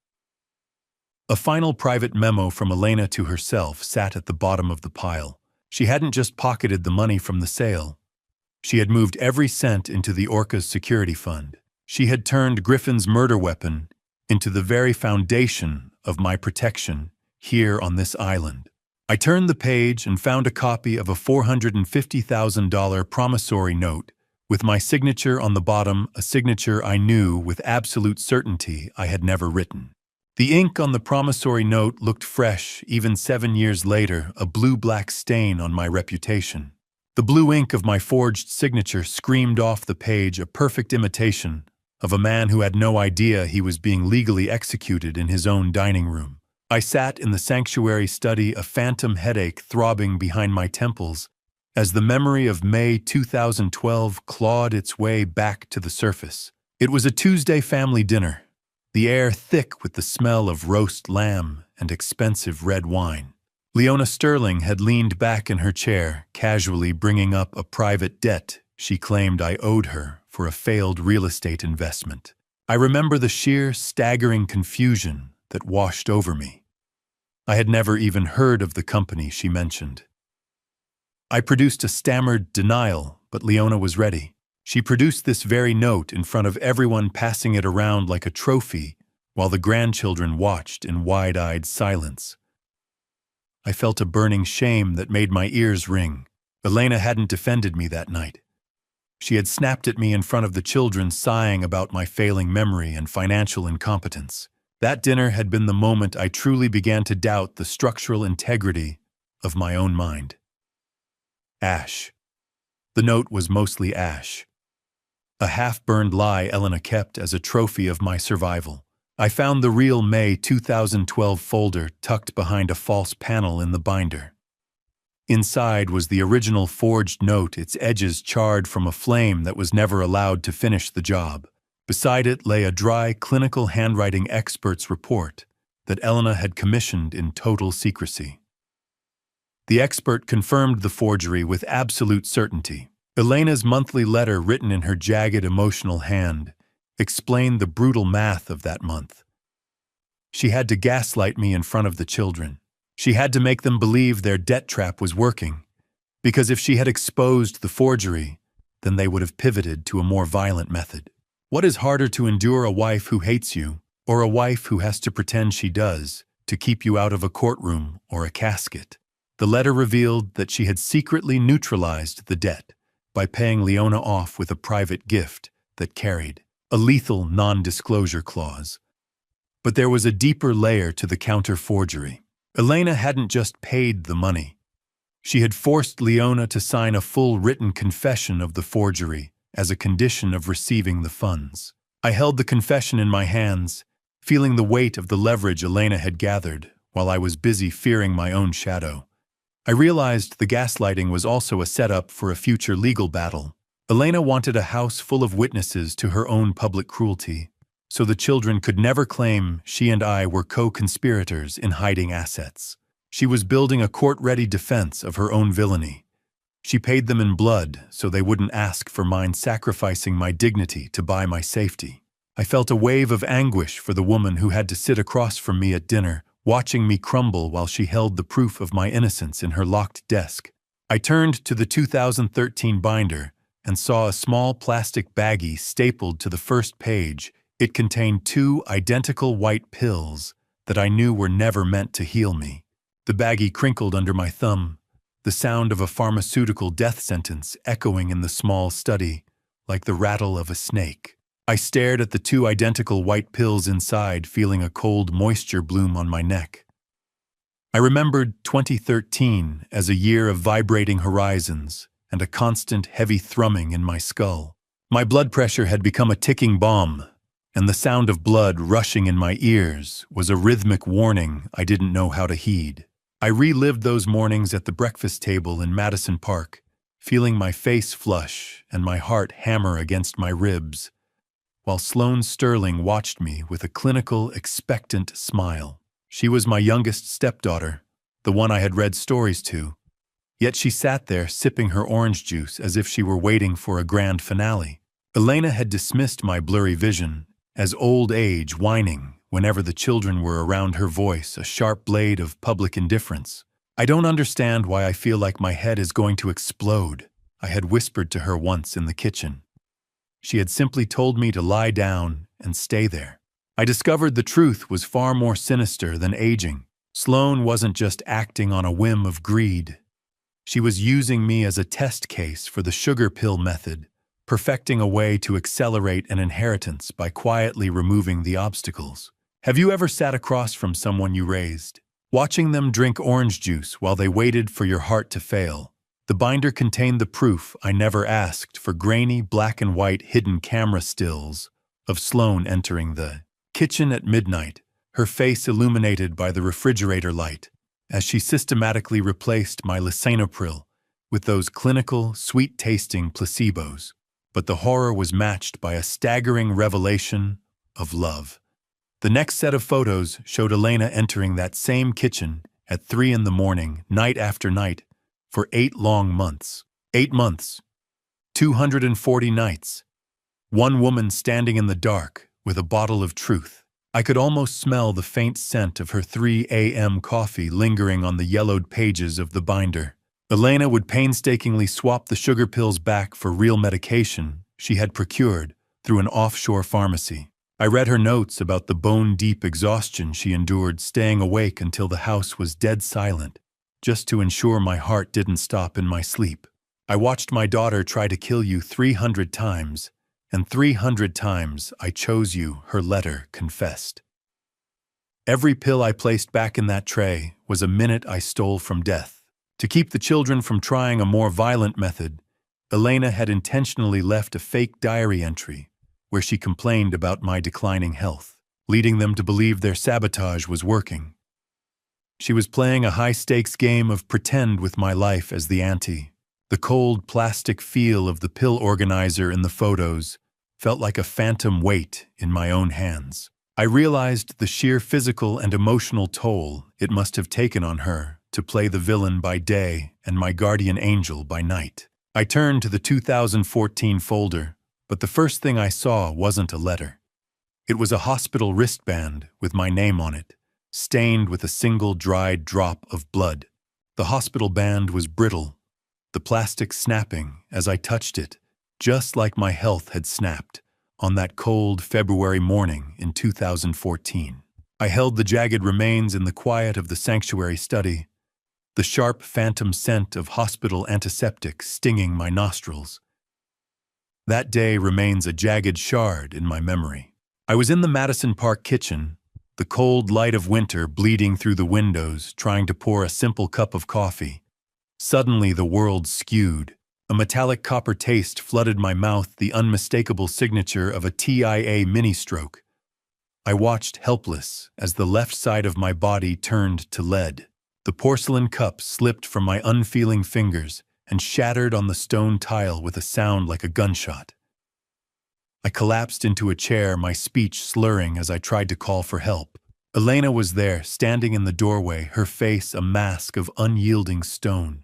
Speaker 1: A final private memo from Elena to herself sat at the bottom of the pile. She hadn't just pocketed the money from the sale. She had moved every cent into the Orcas security fund. She had turned Griffin's murder weapon into the very foundation of my protection here on this island. I turned the page and found a copy of a $450,000 promissory note with my signature on the bottom, a signature I knew with absolute certainty I had never written. The ink on the promissory note looked fresh even 7 years later, a blue-black stain on my reputation. The blue ink of my forged signature screamed off the page, a perfect imitation of a man who had no idea he was being legally executed in his own dining room. I sat in the sanctuary study, a phantom headache throbbing behind my temples, as the memory of May 2012 clawed its way back to the surface. It was a Tuesday family dinner, the air thick with the smell of roast lamb and expensive red wine. Leona Sterling had leaned back in her chair, casually bringing up a private debt she claimed I owed her for a failed real estate investment. I remember the sheer, staggering confusion that washed over me. I had never even heard of the company she mentioned. I produced a stammered denial, but Leona was ready. She produced this very note in front of everyone, passing it around like a trophy, while the grandchildren watched in wide-eyed silence. I felt a burning shame that made my ears ring. Elena hadn't defended me that night. She had snapped at me in front of the children, sighing about my failing memory and financial incompetence. That dinner had been the moment I truly began to doubt the structural integrity of my own mind. Ash. The note was mostly ash. A half-burned lie Elena kept as a trophy of my survival. I found the real May 2012 folder tucked behind a false panel in the binder. Inside was the original forged note, its edges charred from a flame that was never allowed to finish the job. Beside it lay a dry, clinical handwriting expert's report that Elena had commissioned in total secrecy. The expert confirmed the forgery with absolute certainty. Elena's monthly letter, written in her jagged, emotional hand, explained the brutal math of that month. She had to gaslight me in front of the children. She had to make them believe their debt trap was working, because if she had exposed the forgery, then they would have pivoted to a more violent method. What is harder to endure, a wife who hates you, or a wife who has to pretend she does to keep you out of a courtroom or a casket? The letter revealed that she had secretly neutralized the debt by paying Leona off with a private gift that carried a lethal non-disclosure clause. But there was a deeper layer to the counter-forgery. Elena hadn't just paid the money. She had forced Leona to sign a full written confession of the forgery as a condition of receiving the funds. I held the confession in my hands, feeling the weight of the leverage Elena had gathered, while I was busy fearing my own shadow. I realized the gaslighting was also a setup for a future legal battle. Elena wanted a house full of witnesses to her own public cruelty, so the children could never claim she and I were co-conspirators in hiding assets. She was building a court-ready defense of her own villainy. She paid them in blood so they wouldn't ask for mine, sacrificing my dignity to buy my safety. I felt a wave of anguish for the woman who had to sit across from me at dinner, watching me crumble while she held the proof of my innocence in her locked desk. I turned to the 2013 binder and saw a small plastic baggie stapled to the first page. It contained 2 identical white pills that I knew were never meant to heal me. The baggie crinkled under my thumb, the sound of a pharmaceutical death sentence echoing in the small study like the rattle of a snake. I stared at the 2 identical white pills inside, feeling a cold moisture bloom on my neck. I remembered 2013 as a year of vibrating horizons and a constant heavy thrumming in my skull. My blood pressure had become a ticking bomb, and the sound of blood rushing in my ears was a rhythmic warning I didn't know how to heed. I relived those mornings at the breakfast table in Madison Park, feeling my face flush and my heart hammer against my ribs, while Sloane Sterling watched me with a clinical, expectant smile. She was my youngest stepdaughter, the one I had read stories to, yet she sat there sipping her orange juice as if she were waiting for a grand finale. Elena had dismissed my blurry vision as old age whining whenever the children were around, her voice a sharp blade of public indifference. "I don't understand why I feel like my head is going to explode," I had whispered to her once in the kitchen. She had simply told me to lie down and stay there. I discovered the truth was far more sinister than aging. Sloane wasn't just acting on a whim of greed. She was using me as a test case for the sugar pill method, perfecting a way to accelerate an inheritance by quietly removing the obstacles. Have you ever sat across from someone you raised, watching them drink orange juice while they waited for your heart to fail? The binder contained the proof I never asked for: grainy black and white hidden camera stills of Sloane entering the kitchen at midnight, her face illuminated by the refrigerator light, as she systematically replaced my lisinopril with those clinical, sweet-tasting placebos. But the horror was matched by a staggering revelation of love. The next set of photos showed Elena entering that same kitchen at 3 in the morning, night after night, for 8 long months. 8 months. 240 nights. One woman standing in the dark with a bottle of truth. I could almost smell the faint scent of her 3 a.m. coffee lingering on the yellowed pages of the binder. Elena would painstakingly swap the sugar pills back for real medication she had procured through an offshore pharmacy. I read her notes about the bone-deep exhaustion she endured, staying awake until the house was dead silent, just to ensure my heart didn't stop in my sleep. I watched my daughter try to kill you 300 times, and 300 times I chose you, her letter confessed. Every pill I placed back in that tray was a minute I stole from death. To keep the children from trying a more violent method, Elena had intentionally left a fake diary entry where she complained about my declining health, leading them to believe their sabotage was working. She was playing a high-stakes game of pretend with my life as the ante. The cold plastic feel of the pill organizer in the photos felt like a phantom weight in my own hands. I realized the sheer physical and emotional toll it must have taken on her to play the villain by day and my guardian angel by night. I turned to the 2014 folder, but the first thing I saw wasn't a letter. It was a hospital wristband with my name on it, stained with a single dried drop of blood. The hospital band was brittle, the plastic snapping as I touched it, just like my health had snapped on that cold February morning in 2014. I held the jagged remains in the quiet of the sanctuary study, the sharp phantom scent of hospital antiseptic stinging my nostrils. That day remains a jagged shard in my memory. I was in the Madison Park kitchen, the cold light of winter bleeding through the windows, trying to pour a simple cup of coffee. Suddenly the world skewed. A metallic copper taste flooded my mouth, the unmistakable signature of a TIA mini-stroke. I watched helpless as the left side of my body turned to lead. The porcelain cup slipped from my unfeeling fingers and shattered on the stone tile with a sound like a gunshot. I collapsed into a chair, my speech slurring as I tried to call for help. Elena was there, standing in the doorway, her face a mask of unyielding stone.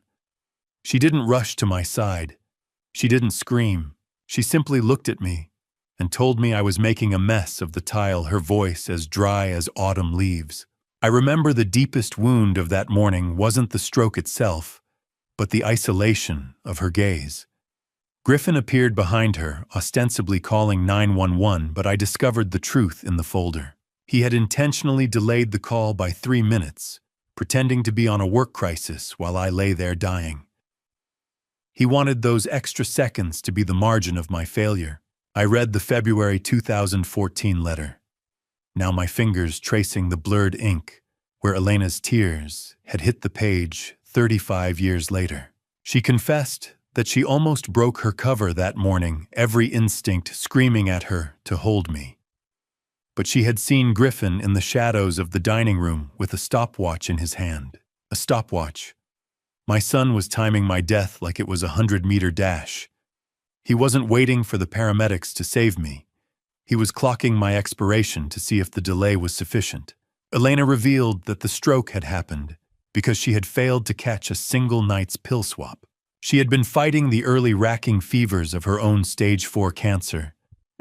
Speaker 1: She didn't rush to my side. She didn't scream. She simply looked at me and told me I was making a mess of the tile, her voice as dry as autumn leaves. I remember the deepest wound of that morning wasn't the stroke itself, but the isolation of her gaze. Griffin appeared behind her, ostensibly calling 911, but I discovered the truth in the folder. He had intentionally delayed the call by 3 minutes, pretending to be on a work crisis while I lay there dying. He wanted those extra seconds to be the margin of my failure. I read the February 2014 letter, now my fingers tracing the blurred ink where Elena's tears had hit the page 35 years later. She confessed that she almost broke her cover that morning, every instinct screaming at her to hold me. but she had seen Griffin in the shadows of the dining room with a stopwatch in his hand. A stopwatch. My son was timing my death like it was a 100-meter dash. He wasn't waiting for the paramedics to save me. He was clocking my expiration to see if the delay was sufficient. Elena revealed that the stroke had happened because she had failed to catch a single night's pill swap. She had been fighting the early racking fevers of her own stage 4 cancer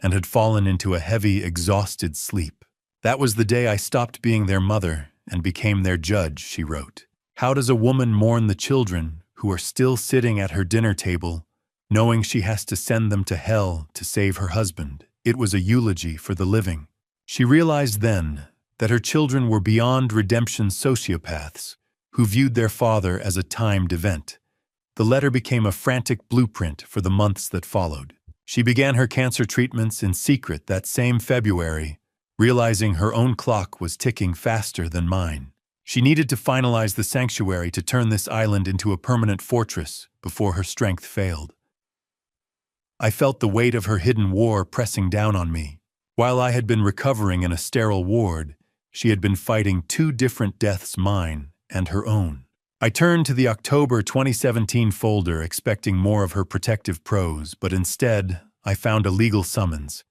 Speaker 1: and had fallen into a heavy, exhausted sleep. That was the day I stopped being their mother and became their judge, she wrote. How does a woman mourn the children who are still sitting at her dinner table, knowing she has to send them to hell to save her husband? It was a eulogy for the living. She realized then that her children were beyond redemption sociopaths who viewed their father as a timed event. The letter became a frantic blueprint for the months that followed. She began her cancer treatments in secret that same February, realizing her own clock was ticking faster than mine. She needed to finalize the sanctuary to turn this island into a permanent fortress before her strength failed. I felt the weight of her hidden war pressing down on me. While I had been recovering in a sterile ward, she had been fighting 2 different deaths, mine and her own. I turned to the October 2017 folder expecting more of her protective prose, but instead, I found a legal summons.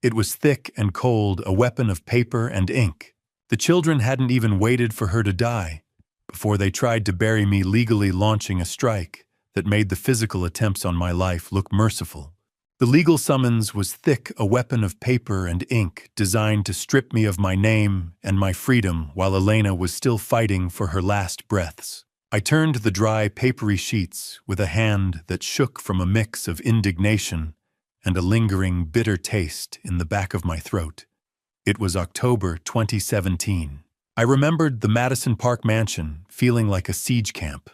Speaker 1: It was thick and cold, a weapon of paper and ink. The children hadn't even waited for her to die before they tried to bury me, legally launching a strike that made the physical attempts on my life look merciful. The legal summons was thick, a weapon of paper and ink designed to strip me of my name and my freedom while Elena was still fighting for her last breaths. I turned the dry, papery sheets with a hand that shook from a mix of indignation and a lingering, bitter taste in the back of my throat. It was October 2017. I remembered the Madison Park mansion feeling like a siege camp.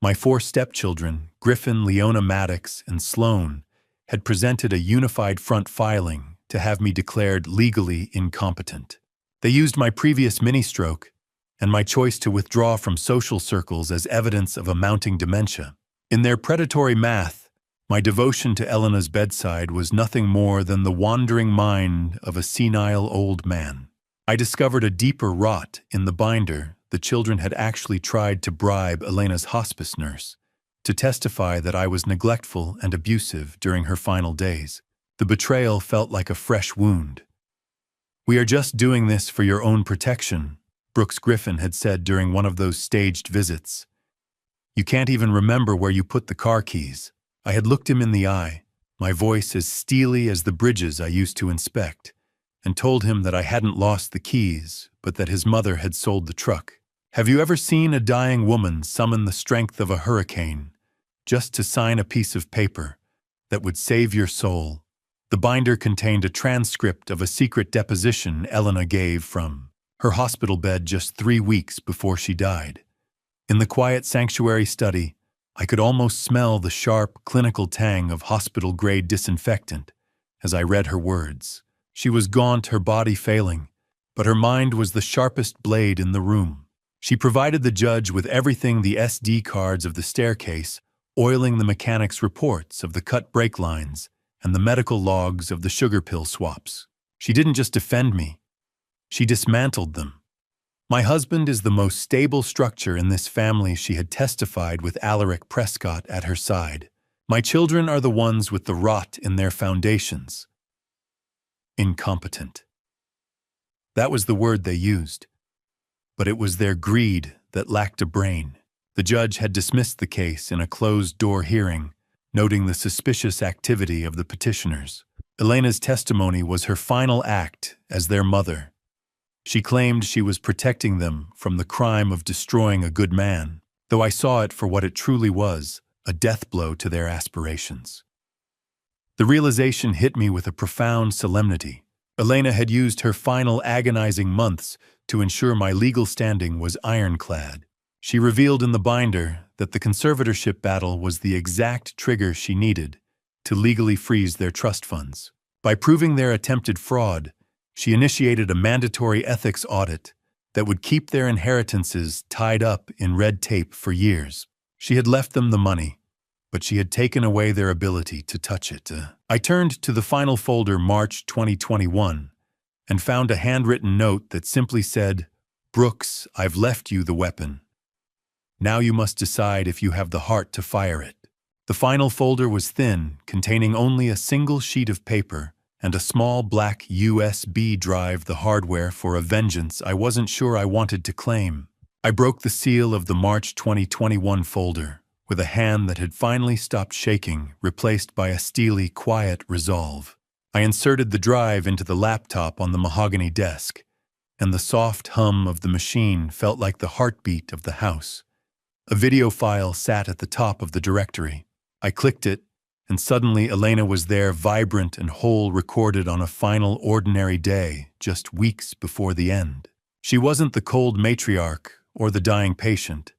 Speaker 1: My 4 stepchildren, Griffin, Leona Maddox, and Sloane, had presented a unified front filing to have me declared legally incompetent. They used my previous mini-stroke and my choice to withdraw from social circles as evidence of a mounting dementia. In their predatory math, my devotion to Elena's bedside was nothing more than the wandering mind of a senile old man. I discovered a deeper rot in the binder. The children had actually tried to bribe Elena's hospice nurse to testify that I was neglectful and abusive during her final days. The betrayal felt like a fresh wound. "We are just doing this for your own protection," Brooks Griffin had said during one of those staged visits. "You can't even remember where you put the car keys." I had looked him in the eye, my voice as steely as the bridges I used to inspect, and told him that I hadn't lost the keys, but that his mother had sold the truck. Have you ever seen a dying woman summon the strength of a hurricane just to sign a piece of paper that would save your soul? The binder contained a transcript of a secret deposition Elena gave from her hospital bed just 3 weeks before she died. In the quiet sanctuary study, I could almost smell the sharp, clinical tang of hospital-grade disinfectant as I read her words. She was gaunt, her body failing, but her mind was the sharpest blade in the room. She provided the judge with everything: the SD cards of the staircase, oiling the mechanic's reports of the cut brake lines, and the medical logs of the sugar pill swaps. She didn't just defend me, she dismantled them. My husband is the most stable structure in this family, she had testified with Alaric Prescott at her side. My children are the ones with the rot in their foundations. Incompetent. That was the word they used. But it was their greed that lacked a brain. The judge had dismissed the case in a closed-door hearing, noting the suspicious activity of the petitioners. Elena's testimony was her final act as their mother. She claimed she was protecting them from the crime of destroying a good man, though I saw it for what it truly was, a death blow to their aspirations. The realization hit me with a profound solemnity. Elena had used her final agonizing months to ensure my legal standing was ironclad. She revealed in the binder that the conservatorship battle was the exact trigger she needed to legally freeze their trust funds. By proving their attempted fraud, she initiated a mandatory ethics audit that would keep their inheritances tied up in red tape for years. She had left them the money, but she had taken away their ability to touch it. I turned to the final folder, March 2021, and found a handwritten note that simply said, "Brooks, I've left you the weapon. Now you must decide if you have the heart to fire it." The final folder was thin, containing only a single sheet of paper and a small black USB drive, the hardware for a vengeance I wasn't sure I wanted to claim. I broke the seal of the March 2021 folder with a hand that had finally stopped shaking, replaced by a steely, quiet resolve. I inserted the drive into the laptop on the mahogany desk, and the soft hum of the machine felt like the heartbeat of the house. A video file sat at the top of the directory. I clicked it, and suddenly Elena was there, vibrant and whole, recorded on a final ordinary day, just weeks before the end. She wasn't the cold matriarch or the dying patient.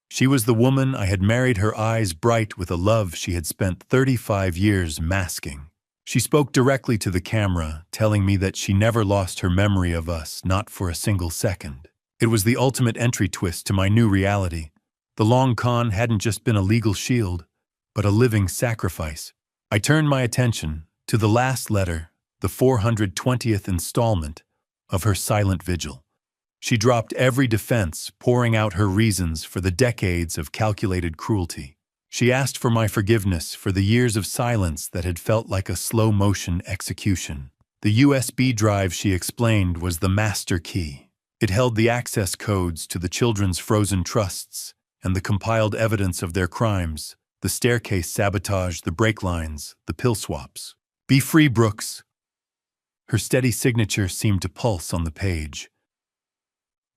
Speaker 1: She was the woman I had married, her eyes bright with a love she had spent 35 years masking. She spoke directly to the camera, telling me that she never lost her memory of us, not for a single second. It was the ultimate entry twist to my new reality. The long con hadn't just been a legal shield, but a living sacrifice. I turned my attention to the last letter, the 420th installment of her silent vigil. She dropped every defense, pouring out her reasons for the decades of calculated cruelty. She asked for my forgiveness for the years of silence that had felt like a slow-motion execution. The USB drive, she explained, was the master key. It held the access codes to the children's frozen trusts and the compiled evidence of their crimes, the staircase sabotage, the brake lines, the pill swaps. "Be free, Brooks." Her steady signature seemed to pulse on the page.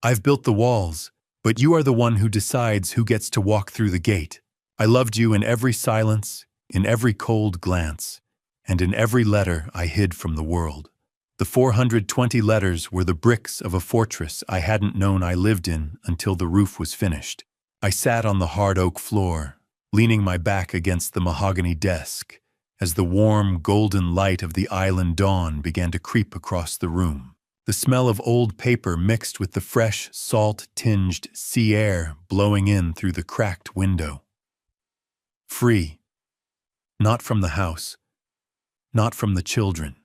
Speaker 1: "I've built the walls, but you are the one who decides who gets to walk through the gate. I loved you in every silence, in every cold glance, and in every letter I hid from the world." The 420 letters were the bricks of a fortress I hadn't known I lived in until the roof was finished. I sat on the hard oak floor, leaning my back against the mahogany desk, as the warm, golden light of the island dawn began to creep across the room. The smell of old paper mixed with the fresh, salt-tinged sea air blowing in through the cracked window. Free. Not from the house. Not from the children.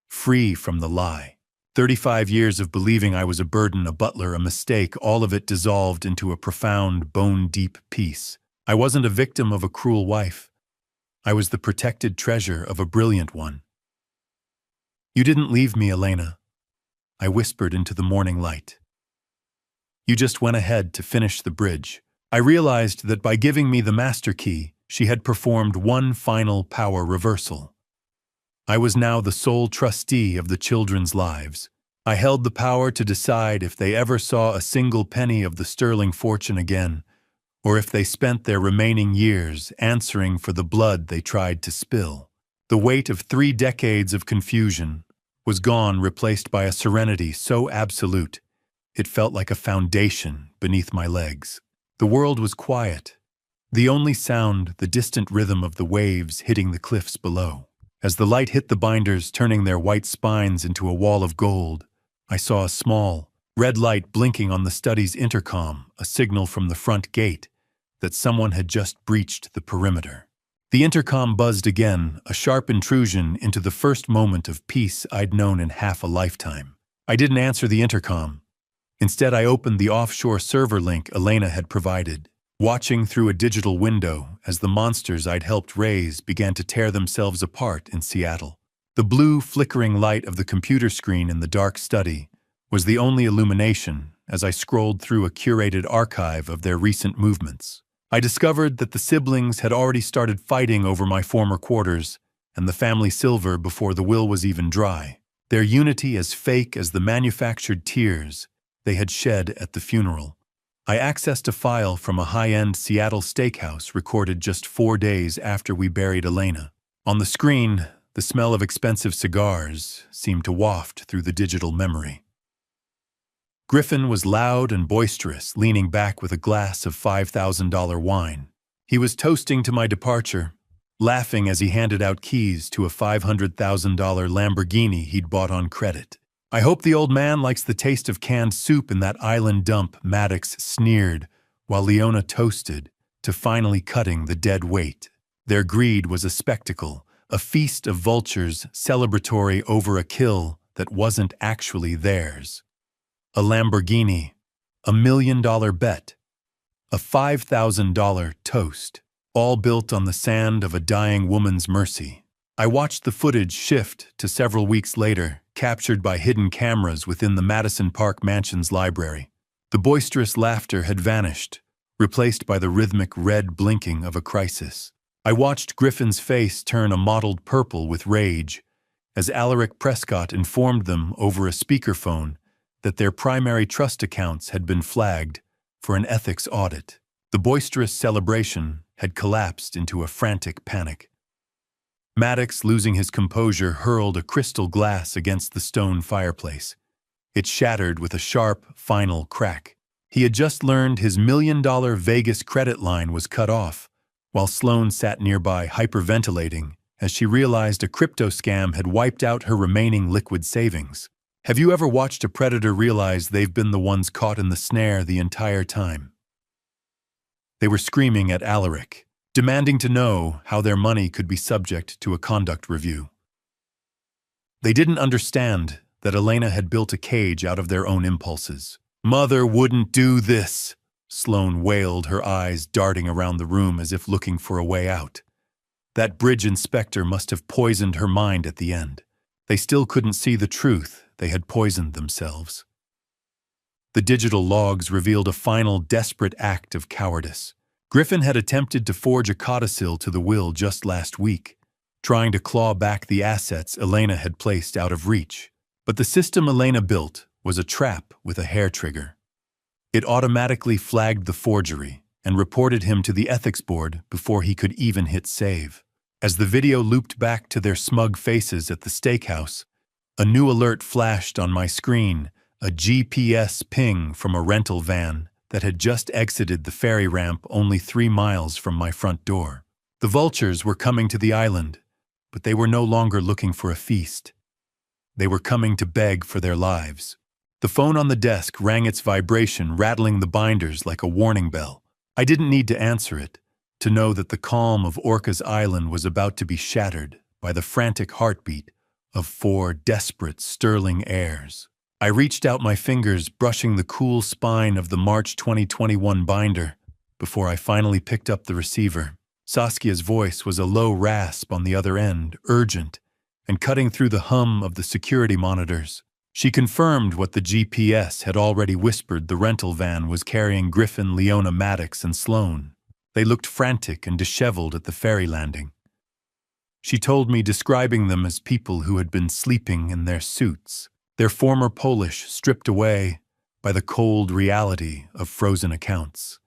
Speaker 1: Free from the lie. 35 years of believing I was a burden, a butler, a mistake, all of it dissolved into a profound, bone-deep peace. I wasn't a victim of a cruel wife. I was the protected treasure of a brilliant one. "You didn't leave me, Elena," I whispered into the morning light. "You just went ahead to finish the bridge." I realized that by giving me the master key, she had performed one final power reversal. I was now the sole trustee of the children's lives. I held the power to decide if they ever saw a single penny of the sterling fortune again, or if they spent their remaining years answering for the blood they tried to spill. The weight of 3 decades of confusion was gone, replaced by a serenity so absolute it felt like a foundation beneath my legs. The world was quiet. The only sound, the distant rhythm of the waves hitting the cliffs below. As the light hit the binders, turning their white spines into a wall of gold, I saw a small, red light blinking on the study's intercom, a signal from the front gate that someone had just breached the perimeter. The intercom buzzed again, a sharp intrusion into the first moment of peace I'd known in half a lifetime. I didn't answer the intercom. Instead, I opened the offshore server link Elena had provided, watching through a digital window as the monsters I'd helped raise began to tear themselves apart in Seattle. The blue, flickering light of the computer screen in the dark study was the only illumination as I scrolled through a curated archive of their recent movements. I discovered that the siblings had already started fighting over my former quarters and the family silver before the will was even dry, their unity as fake as the manufactured tears they had shed at the funeral. I accessed a file from a high-end Seattle steakhouse recorded just 4 days after we buried Elena. On the screen, the smell of expensive cigars seemed to waft through the digital memory. Griffin was loud and boisterous, leaning back with a glass of $5,000 wine. He was toasting to my departure, laughing as he handed out keys to a $500,000 Lamborghini he'd bought on credit. "I hope the old man likes the taste of canned soup in that island dump," Maddox sneered, while Leona toasted to finally cutting the dead weight. Their greed was a spectacle, a feast of vultures celebratory over a kill that wasn't actually theirs. A Lamborghini, $1 million bet, a $5,000 toast, all built on the sand of a dying woman's mercy. I watched the footage shift to several weeks later, captured by hidden cameras within the Madison Park Mansion's library. The boisterous laughter had vanished, replaced by the rhythmic red blinking of a crisis. I watched Griffin's face turn a mottled purple with rage as Alaric Prescott informed them over a speakerphone that their primary trust accounts had been flagged for an ethics audit. The boisterous celebration had collapsed into a frantic panic. Maddox, losing his composure, hurled a crystal glass against the stone fireplace. It shattered with a sharp, final crack. He had just learned his $1 million Vegas credit line was cut off, while Sloane sat nearby hyperventilating as she realized a crypto scam had wiped out her remaining liquid savings. Have you ever watched a predator realize they've been the ones caught in the snare the entire time? They were screaming at Alaric, demanding to know how their money could be subject to a conduct review. They didn't understand that Elena had built a cage out of their own impulses. "Mother wouldn't do this," Sloane wailed, her eyes darting around the room as if looking for a way out. That bridge inspector must have poisoned her mind at the end. They still couldn't see the truth. They had poisoned themselves. The digital logs revealed a final desperate act of cowardice. Griffin had attempted to forge a codicil to the will just last week, trying to claw back the assets Elena had placed out of reach. But the system Elena built was a trap with a hair trigger. It automatically flagged the forgery and reported him to the ethics board before he could even hit save. As the video looped back to their smug faces at the steakhouse, a new alert flashed on my screen, a GPS ping from a rental van that had just exited the ferry ramp only 3 miles from my front door. The vultures were coming to the island, but they were no longer looking for a feast. They were coming to beg for their lives. The phone on the desk rang its vibration, rattling the binders like a warning bell. I didn't need to answer it to know that the calm of Orcas Island was about to be shattered by the frantic heartbeat of 4 desperate sterling heirs. I reached out my fingers, brushing the cool spine of the March 2021 binder before I finally picked up the receiver. Saskia's voice was a low rasp on the other end, urgent, and cutting through the hum of the security monitors. She confirmed what the GPS had already whispered: the rental van was carrying Griffin, Leona, Maddox, and Sloane. They looked frantic and disheveled at the ferry landing. She told me, describing them as people who had been sleeping in their suits, their former polish stripped away by the cold reality of frozen accounts.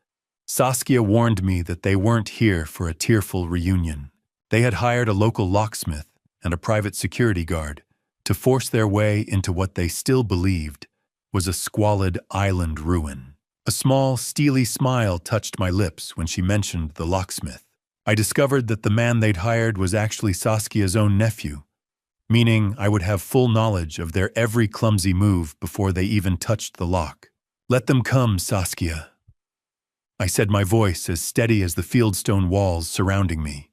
Speaker 1: Saskia warned me that they weren't here for a tearful reunion. They had hired a local locksmith and a private security guard to force their way into what they still believed was a squalid island ruin. A small, steely smile touched my lips when she mentioned the locksmith. I discovered that the man they'd hired was actually Saskia's own nephew, meaning I would have full knowledge of their every clumsy move before they even touched the lock. "Let them come, Saskia," I said, my voice as steady as the fieldstone walls surrounding me.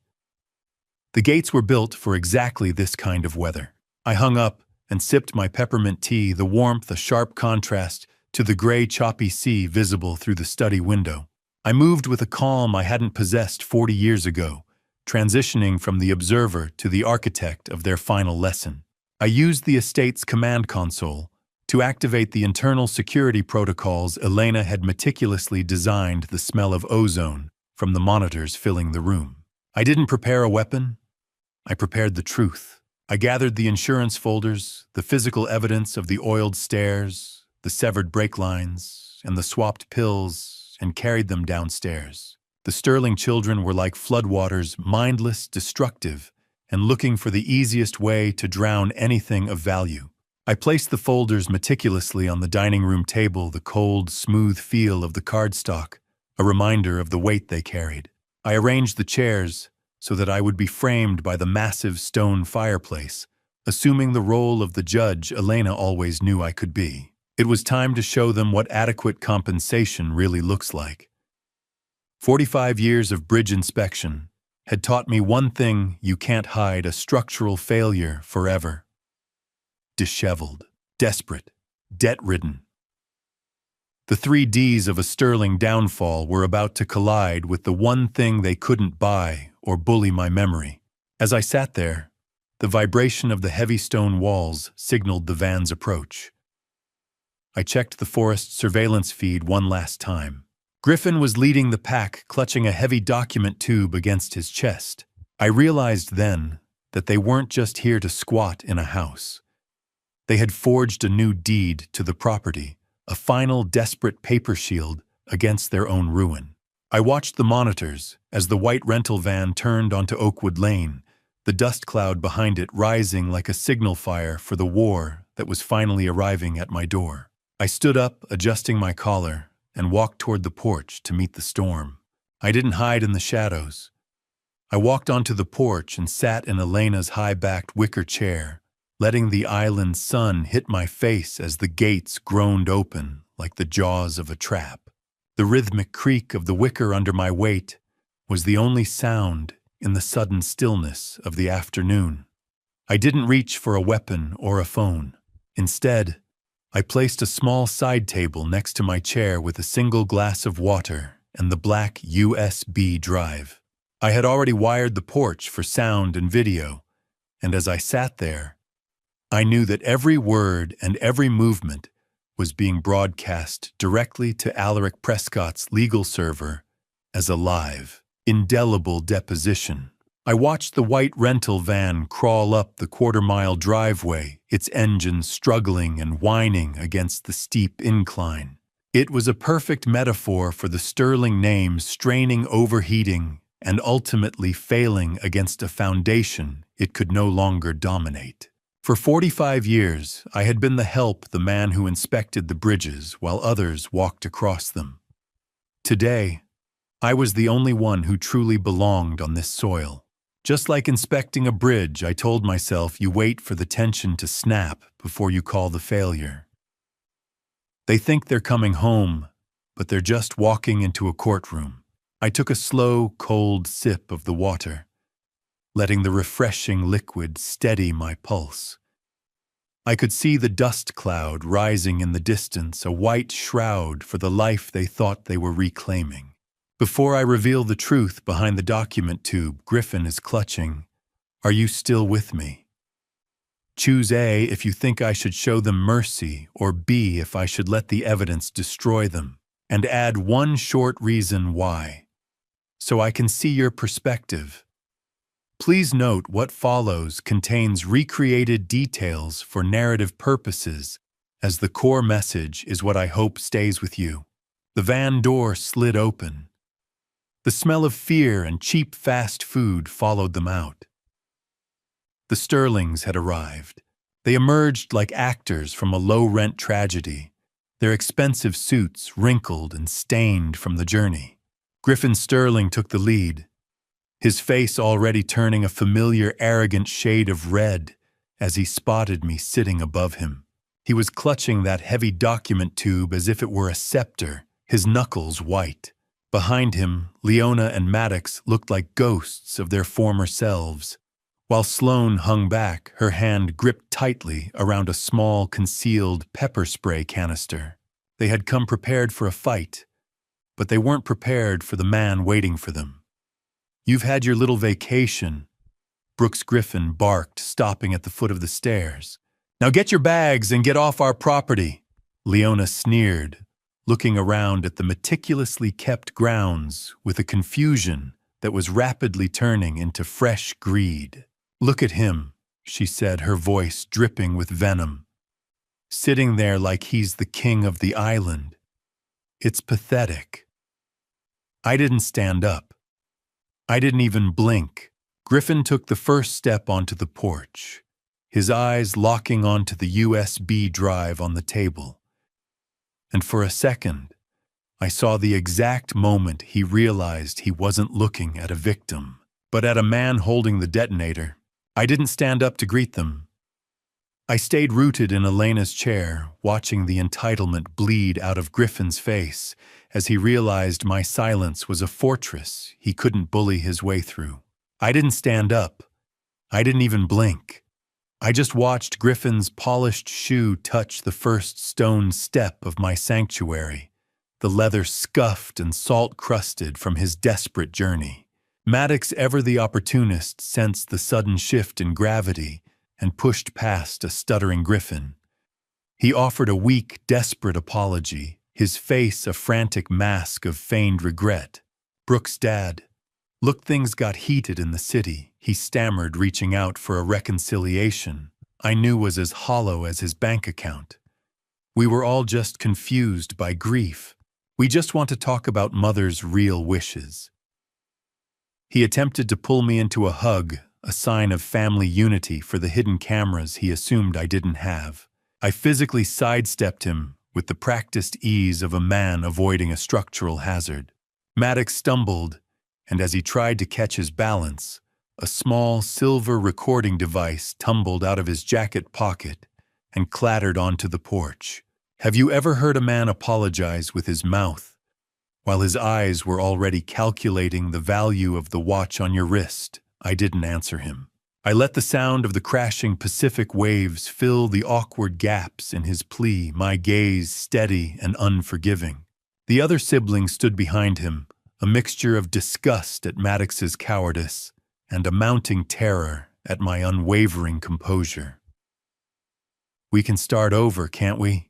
Speaker 1: The gates were built for exactly this kind of weather. I hung up and sipped my peppermint tea, the warmth a sharp contrast to the gray, choppy sea visible through the study window. I moved with a calm I hadn't possessed 40 years ago, transitioning from the observer to the architect of their final lesson. I used the estate's command console to activate the internal security protocols Elena had meticulously designed, the smell of ozone from the monitors filling the room. I didn't prepare a weapon. I prepared the truth. I gathered the insurance folders, the physical evidence of the oiled stairs, the severed brake lines, and the swapped pills, and carried them downstairs. The Sterling children were like floodwaters, mindless, destructive, and looking for the easiest way to drown anything of value. I placed the folders meticulously on the dining room table, the cold, smooth feel of the cardstock, a reminder of the weight they carried. I arranged the chairs so that I would be framed by the massive stone fireplace, assuming the role of the judge Elena always knew I could be. It was time to show them what adequate compensation really looks like. 45 years of bridge inspection had taught me one thing: you can't hide a structural failure forever. disheveled, desperate, debt-ridden. The 3 Ds of a sterling downfall were about to collide with the one thing they couldn't buy or bully my memory. As I sat there, the vibration of the heavy stone walls signaled the van's approach. I checked the forest surveillance feed one last time. Griffin was leading the pack, clutching a heavy document tube against his chest. I realized then that they weren't just here to squat in a house. They had forged a new deed to the property, a final desperate paper shield against their own ruin. I watched the monitors as the white rental van turned onto Oakwood Lane, the dust cloud behind it rising like a signal fire for the war that was finally arriving at my door. I stood up, adjusting my collar, and walked toward the porch to meet the storm. I didn't hide in the shadows. I walked onto the porch and sat in Elena's high-backed wicker chair, letting the island sun hit my face as the gates groaned open like the jaws of a trap. The rhythmic creak of the wicker under my weight was the only sound in the sudden stillness of the afternoon. I didn't reach for a weapon or a phone. Instead, I placed a small side table next to my chair with a single glass of water and the black USB drive. I had already wired the porch for sound and video, and as I sat there, I knew that every word and every movement was being broadcast directly to Alaric Prescott's legal server as a live, indelible deposition. I watched the white rental van crawl up the quarter-mile driveway, its engine struggling and whining against the steep incline. It was a perfect metaphor for the sterling name straining, overheating, and ultimately failing against a foundation it could no longer dominate. For 45 years, I had been the help, the man who inspected the bridges while others walked across them. Today, I was the only one who truly belonged on this soil. Just like inspecting a bridge, I told myself you wait for the tension to snap before you call the failure. They think they're coming home, but they're just walking into a courtroom. I took a slow, cold sip of the water, letting the refreshing liquid steady my pulse. I could see the dust cloud rising in the distance, a white shroud for the life they thought they were reclaiming. Before I reveal the truth behind the document tube Griffin is clutching, are you still with me? Choose A if you think I should show them mercy, or B if I should let the evidence destroy them, and add one short reason why, so I can see your perspective. Please note what follows contains recreated details for narrative purposes, as the core message is what I hope stays with you. The van door slid open. The smell of fear and cheap fast food followed them out. The Sterlings had arrived. They emerged like actors from a low-rent tragedy, their expensive suits wrinkled and stained from the journey. Griffin Sterling took the lead, his face already turning a familiar, arrogant shade of red as he spotted me sitting above him. He was clutching that heavy document tube as if it were a scepter, his knuckles white. Behind him, Leona and Maddox looked like ghosts of their former selves, while Sloane hung back, her hand gripped tightly around a small, concealed pepper spray canister. They had come prepared for a fight, but they weren't prepared for the man waiting for them. "You've had your little vacation," Brooks Griffin barked, stopping at the foot of the stairs. "Now get your bags and get off our property," Leona sneered, looking around at the meticulously kept grounds with a confusion that was rapidly turning into fresh greed. "Look at him," she said, her voice dripping with venom. "Sitting there like he's the king of the island. It's pathetic." I didn't stand up. I didn't even blink. Griffin took the first step onto the porch, his eyes locking onto the USB drive on the table. And for a second, I saw the exact moment he realized he wasn't looking at a victim, but at a man holding the detonator. I didn't stand up to greet them. I stayed rooted in Elena's chair, watching the entitlement bleed out of Griffin's face as he realized my silence was a fortress he couldn't bully his way through. I didn't stand up. I didn't even blink. I just watched Griffin's polished shoe touch the first stone step of my sanctuary, the leather scuffed and salt-crusted from his desperate journey. Maddox, ever the opportunist, sensed the sudden shift in gravity and pushed past a stuttering Griffin. He offered a weak, desperate apology, his face a frantic mask of feigned regret. "Brooke's dad. Look, things got heated in the city," he stammered, reaching out for a reconciliation I knew was as hollow as his bank account. "We were all just confused by grief. We just want to talk about Mother's real wishes." He attempted to pull me into a hug, a sign of family unity for the hidden cameras he assumed I didn't have. I physically sidestepped him with the practiced ease of a man avoiding a structural hazard. Maddox stumbled, and as he tried to catch his balance, a small silver recording device tumbled out of his jacket pocket and clattered onto the porch. Have you ever heard a man apologize with his mouth, while his eyes were already calculating the value of the watch on your wrist? I didn't answer him. I let the sound of the crashing Pacific waves fill the awkward gaps in his plea, my gaze steady and unforgiving. The other sibling stood behind him, a mixture of disgust at Maddox's cowardice and a mounting terror at my unwavering composure. "We can start over, can't we?"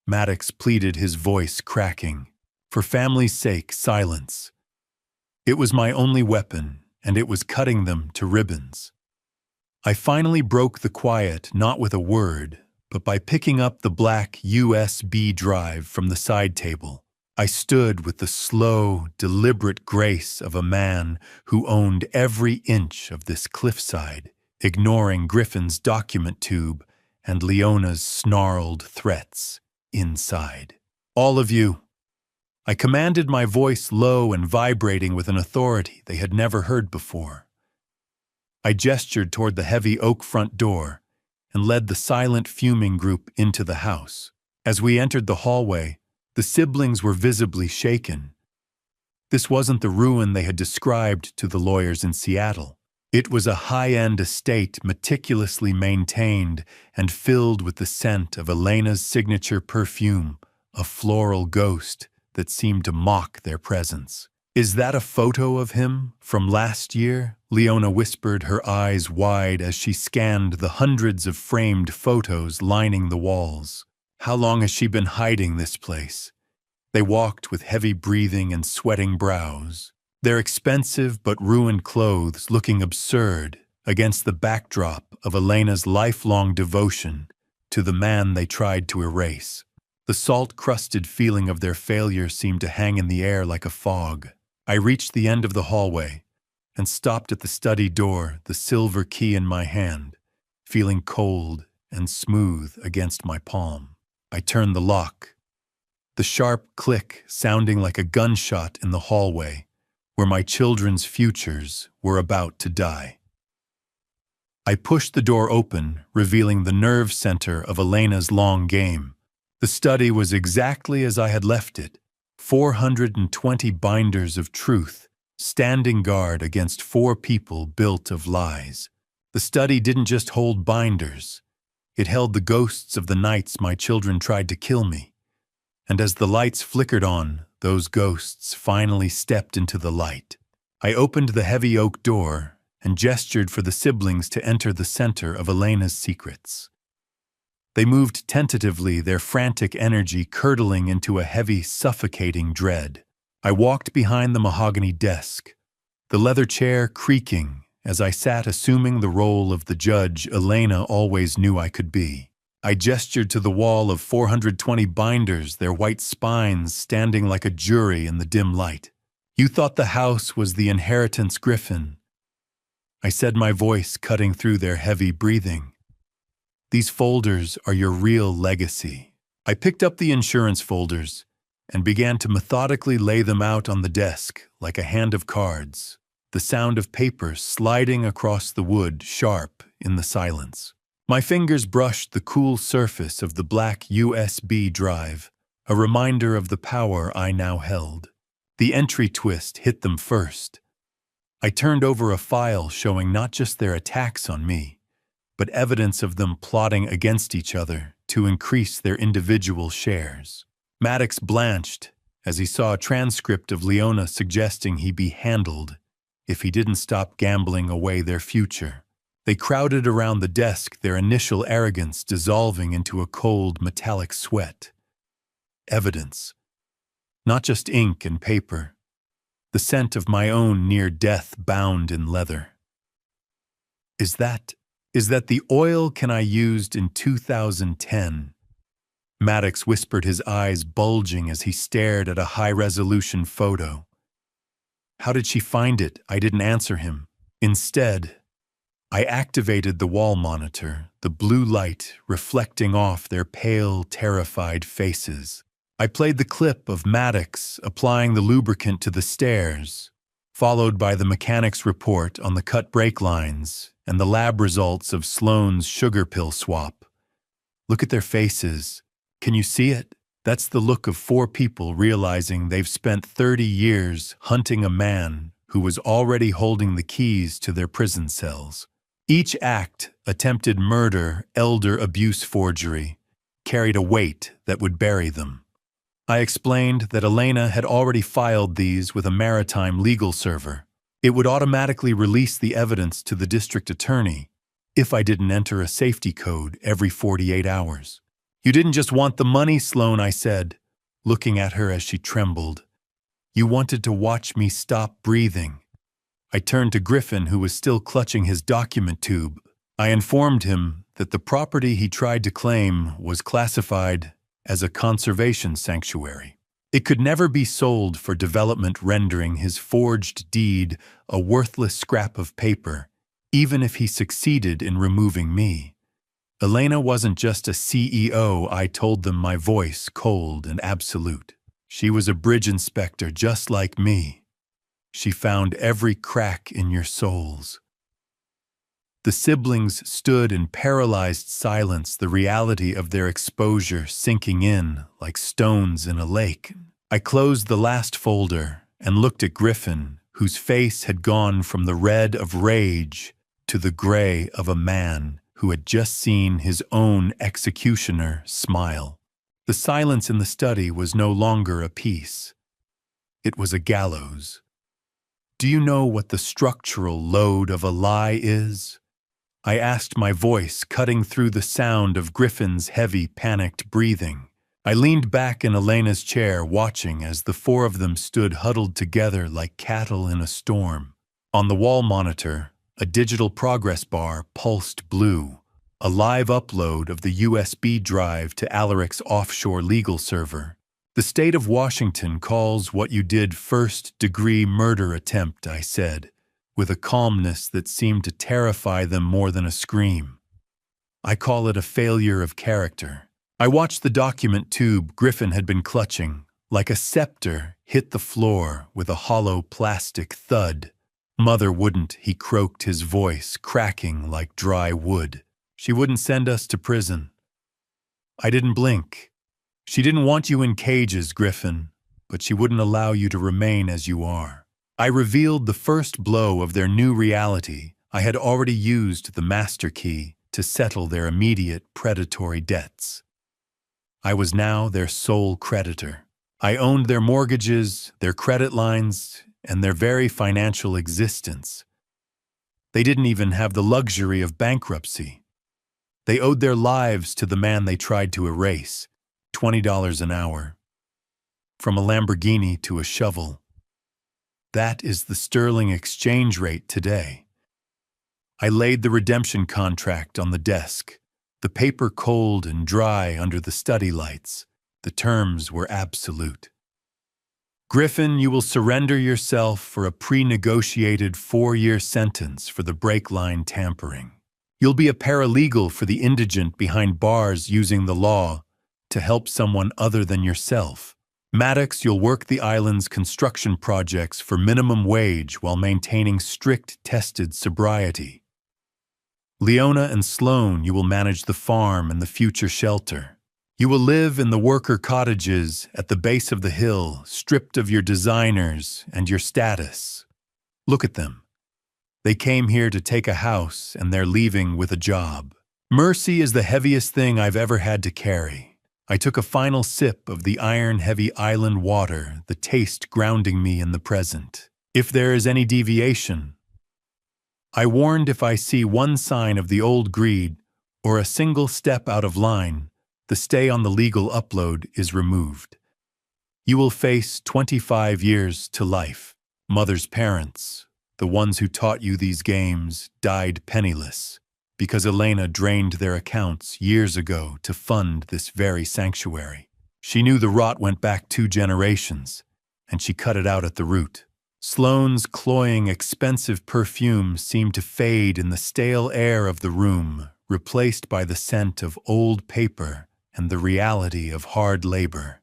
Speaker 1: Maddox pleaded, his voice cracking. "For family's sake, silence." It was my only weapon, and it was cutting them to ribbons. I finally broke the quiet, not with a word, but by picking up the black USB drive from the side table. I stood with the slow, deliberate grace of a man who owned every inch of this cliffside, ignoring Griffin's document tube and Leona's snarled threats inside. "All of you." I commanded, my voice low and vibrating with an authority they had never heard before. I gestured toward the heavy oak front door and led the silent, fuming group into the house. As we entered the hallway, the siblings were visibly shaken. This wasn't the ruin they had described to the lawyers in Seattle. It was a high-end estate meticulously maintained and filled with the scent of Elena's signature perfume, a floral ghost that seemed to mock their presence. "Is that a photo of him from last year?" Leona whispered, her eyes wide as she scanned the hundreds of framed photos lining the walls. "How long has she been hiding this place?" They walked with heavy breathing and sweating brows, their expensive but ruined clothes looking absurd against the backdrop of Elena's lifelong devotion to the man they tried to erase. The salt-crusted feeling of their failure seemed to hang in the air like a fog. I reached the end of the hallway and stopped at the study door, the silver key in my hand, feeling cold and smooth against my palm. I turned the lock, the sharp click sounding like a gunshot in the hallway where my children's futures were about to die. I pushed the door open, revealing the nerve center of Elena's long game. The study was exactly as I had left it, 420 binders of truth, standing guard against 4 people built of lies. The study didn't just hold binders, it held the ghosts of the nights my children tried to kill me. And as the lights flickered on, those ghosts finally stepped into the light. I opened the heavy oak door and gestured for the siblings to enter the center of Elena's secrets. They moved tentatively, their frantic energy curdling into a heavy, suffocating dread. I walked behind the mahogany desk, the leather chair creaking as I sat assuming the role of the judge Elena always knew I could be. I gestured to the wall of 420 binders, their white spines standing like a jury in the dim light. "You thought the house was the inheritance, Griffin," I said, my voice cutting through their heavy breathing. "These folders are your real legacy." I picked up the insurance folders and began to methodically lay them out on the desk like a hand of cards, the sound of paper sliding across the wood sharp in the silence. My fingers brushed the cool surface of the black USB drive, a reminder of the power I now held. The entry twist hit them first. I turned over a file showing not just their attacks on me, but evidence of them plotting against each other to increase their individual shares. Maddox blanched as he saw a transcript of Leona suggesting he be handled if he didn't stop gambling away their future. They crowded around the desk, their initial arrogance dissolving into a cold, metallic sweat. Evidence. Not just ink and paper. The scent of my own near death bound in leather. Is that the oil can I used in 2010? Maddox whispered, his eyes bulging as he stared at a high-resolution photo. How did she find it? I didn't answer him. Instead, I activated the wall monitor, the blue light reflecting off their pale, terrified faces. I played the clip of Maddox applying the lubricant to the stairs, followed by the mechanic's report on the cut brake lines and the lab results of Sloane's sugar pill swap. Look at their faces. Can you see it? That's the look of four people realizing they've spent 30 years hunting a man who was already holding the keys to their prison cells. Each act, attempted murder, elder abuse forgery, carried a weight that would bury them. I explained that Elena had already filed these with a maritime legal server. It would automatically release the evidence to the district attorney if I didn't enter a safety code every 48 hours. You didn't just want the money, Sloane, I said, looking at her as she trembled. You wanted to watch me stop breathing. I turned to Griffin, who was still clutching his document tube. I informed him that the property he tried to claim was classified as a conservation sanctuary. It could never be sold for development, rendering his forged deed a worthless scrap of paper, even if he succeeded in removing me. Elena wasn't just a CEO, I told them, my voice cold and absolute. She was a bridge inspector just like me. She found every crack in your souls. The siblings stood in paralyzed silence, the reality of their exposure sinking in like stones in a lake. I closed the last folder and looked at Griffin, whose face had gone from the red of rage to the gray of a man who had just seen his own executioner smile. The silence in the study was no longer a peace. It was a gallows. Do you know what the structural load of a lie is? I asked, my voice cutting through the sound of Griffin's heavy, panicked breathing. I leaned back in Elena's chair, watching as the four of them stood huddled together like cattle in a storm. On the wall monitor, a digital progress bar pulsed blue, a live upload of the USB drive to Alaric's offshore legal server. The state of Washington calls what you did first-degree murder attempt, I said, with a calmness that seemed to terrify them more than a scream. I call it a failure of character. I watched the document tube Griffin had been clutching, like a scepter, hit the floor with a hollow plastic thud. Mother wouldn't, he croaked, his voice cracking like dry wood. She wouldn't send us to prison. I didn't blink. She didn't want you in cages, Griffin, but she wouldn't allow you to remain as you are. I revealed the first blow of their new reality. I had already used the master key to settle their immediate predatory debts. I was now their sole creditor. I owned their mortgages, their credit lines, and their very financial existence. They didn't even have the luxury of bankruptcy. They owed their lives to the man they tried to erase, $20 an hour. From a Lamborghini to a shovel. That is the sterling exchange rate today. I laid the redemption contract on the desk, the paper cold and dry under the study lights. The terms were absolute. Griffin, you will surrender yourself for a pre-negotiated 4-year sentence for the brake line tampering. You'll be a paralegal for the indigent behind bars using the law to help someone other than yourself. Maddox, you'll work the island's construction projects for minimum wage while maintaining strict tested sobriety. Leona and Sloane, you will manage the farm and the future shelter. You will live in the worker cottages at the base of the hill, stripped of your designers and your status. Look at them. They came here to take a house and they're leaving with a job. Mercy is the heaviest thing I've ever had to carry. I took a final sip of the iron-heavy island water, the taste grounding me in the present. If there is any deviation, I warned, if I see one sign of the old greed or a single step out of line, the stay on the legal upload is removed. You will face 25 years to life. Mother's parents, the ones who taught you these games, died penniless because Elena drained their accounts years ago to fund this very sanctuary. She knew the rot went back 2 generations, and she cut it out at the root. Sloane's cloying, expensive perfume seemed to fade in the stale air of the room, replaced by the scent of old paper and the reality of hard labor.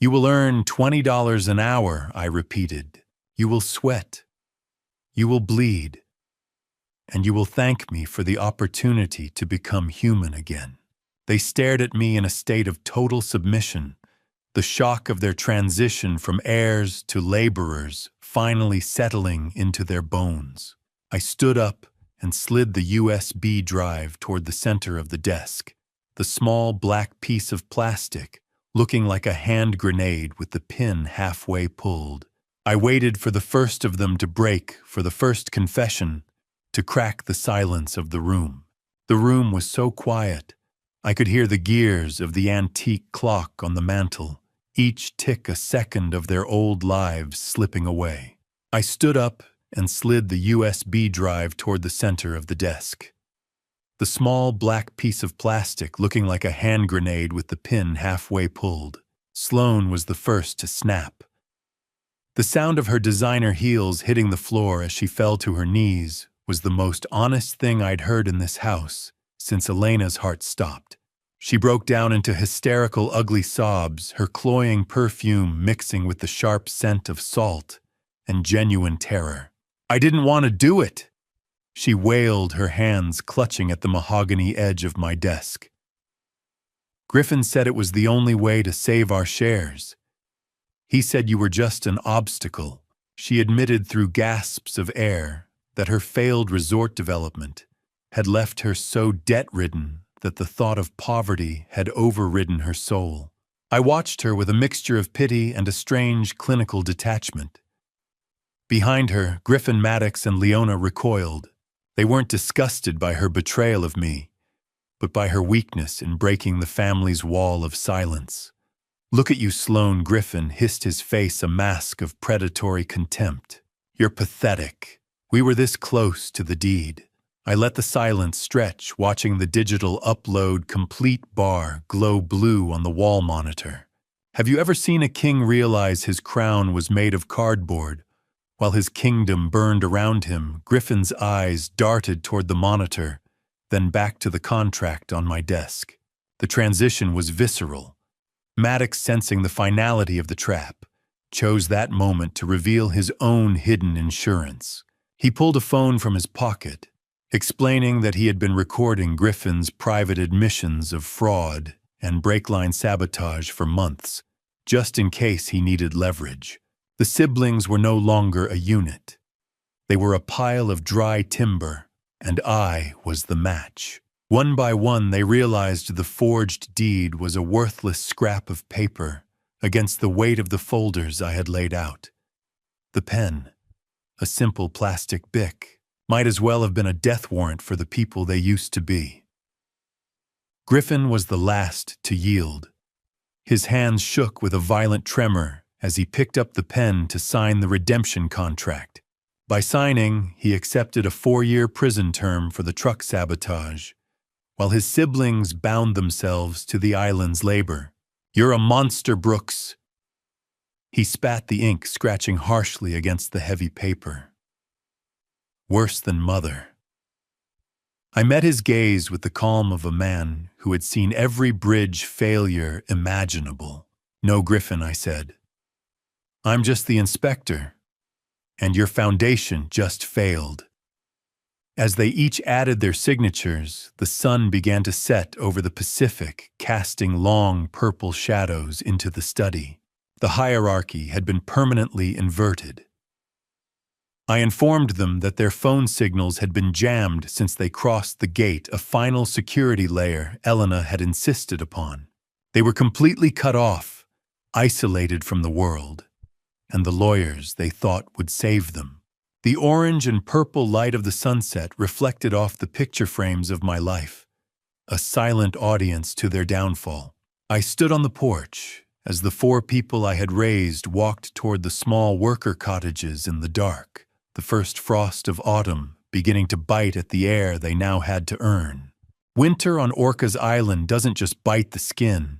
Speaker 1: You will earn $20 an hour, I repeated. You will sweat. You will bleed. And you will thank me for the opportunity to become human again. They stared at me in a state of total submission, the shock of their transition from heirs to laborers finally settling into their bones. I stood up and slid the USB drive toward the center of the desk, the small black piece of plastic looking like a hand grenade with the pin halfway pulled. I waited for the first of them to break, for the first confession to crack the silence of the room. The room was so quiet, I could hear the gears of the antique clock on the mantel, each tick a second of their old lives slipping away. I stood up and slid the USB drive toward the center of the desk. The small black piece of plastic looking like a hand grenade with the pin halfway pulled. Sloane was the first to snap. The sound of her designer heels hitting the floor as she fell to her knees was the most honest thing I'd heard in this house since Elena's heart stopped. She broke down into hysterical, ugly sobs, her cloying perfume mixing with the sharp scent of salt and genuine terror. "I didn't want to do it," she wailed, her hands clutching at the mahogany edge of my desk. "Griffin said it was the only way to save our shares. He said you were just an obstacle." She admitted through gasps of air that her failed resort development had left her so debt-ridden that the thought of poverty had overridden her soul. I watched her with a mixture of pity and a strange clinical detachment. Behind her, Griffin, Maddox, and Leona recoiled. They weren't disgusted by her betrayal of me, but by her weakness in breaking the family's wall of silence. "Look at you, Sloane," Griffin hissed, his face a mask of predatory contempt. "You're pathetic. We were this close to the deed." I let the silence stretch, watching the digital upload complete bar glow blue on the wall monitor. Have you ever seen a king realize his crown was made of cardboard while his kingdom burned around him? Griffin's eyes darted toward the monitor, then back to the contract on my desk. The transition was visceral. Maddox, sensing the finality of the trap, chose that moment to reveal his own hidden insurance. He pulled a phone from his pocket, explaining that he had been recording Griffin's private admissions of fraud and break-line sabotage for months, just in case he needed leverage. The siblings were no longer a unit. They were a pile of dry timber, and I was the match. One by one, they realized the forged deed was a worthless scrap of paper against the weight of the folders I had laid out. The pen, a simple plastic bic, might as well have been a death warrant for the people they used to be. Griffin was the last to yield. His hands shook with a violent tremor as he picked up the pen to sign the redemption contract. By signing, he accepted a 4-year prison term for the truck sabotage, while his siblings bound themselves to the island's labor. "You're a monster, Brooks." He spat the ink, scratching harshly against the heavy paper. "Worse than mother." I met his gaze with the calm of a man who had seen every bridge failure imaginable. "No, Griffin," I said. "I'm just the inspector, and your foundation just failed." As they each added their signatures, the sun began to set over the Pacific, casting long purple shadows into the study. The hierarchy had been permanently inverted. I informed them that their phone signals had been jammed since they crossed the gate, a final security layer Elena had insisted upon. They were completely cut off, isolated from the world, and the lawyers they thought would save them. The orange and purple light of the sunset reflected off the picture frames of my life, a silent audience to their downfall. I stood on the porch as the 4 people I had raised walked toward the small worker cottages in the dark, the first frost of autumn beginning to bite at the air they now had to earn. Winter on Orcas Island doesn't just bite the skin.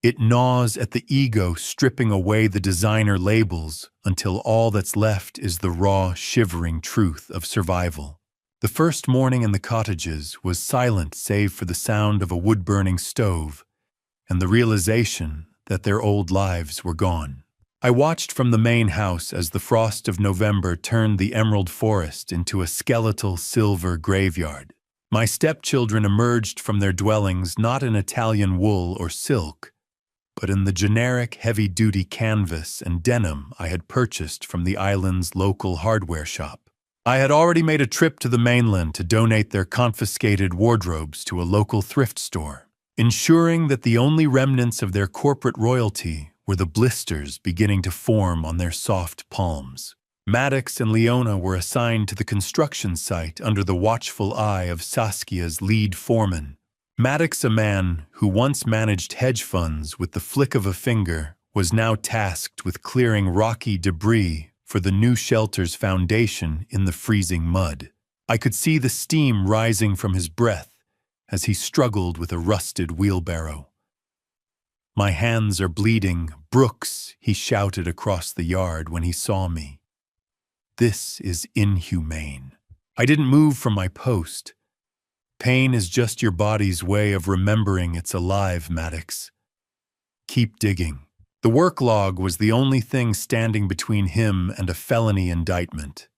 Speaker 1: It gnaws at the ego, stripping away the designer labels until all that's left is the raw, shivering truth of survival. The first morning in the cottages was silent save for the sound of a wood-burning stove and the realization that their old lives were gone. I watched from the main house as the frost of November turned the emerald forest into a skeletal silver graveyard. My stepchildren emerged from their dwellings not in Italian wool or silk, but in the generic heavy-duty canvas and denim I had purchased from the island's local hardware shop. I had already made a trip to the mainland to donate their confiscated wardrobes to a local thrift store, ensuring that the only remnants of their corporate royalty were the blisters beginning to form on their soft palms. Maddox and Leona were assigned to the construction site under the watchful eye of Saskia's lead foreman. Maddox, a man who once managed hedge funds with the flick of a finger, was now tasked with clearing rocky debris for the new shelter's foundation in the freezing mud. I could see the steam rising from his breath as he struggled with a rusted wheelbarrow. "My hands are bleeding, Brooks," he shouted across the yard when he saw me. "This is inhumane." I didn't move from my post. "Pain is just your body's way of remembering it's alive, Maddox. Keep digging." The work log was the only thing standing between him and a felony indictment,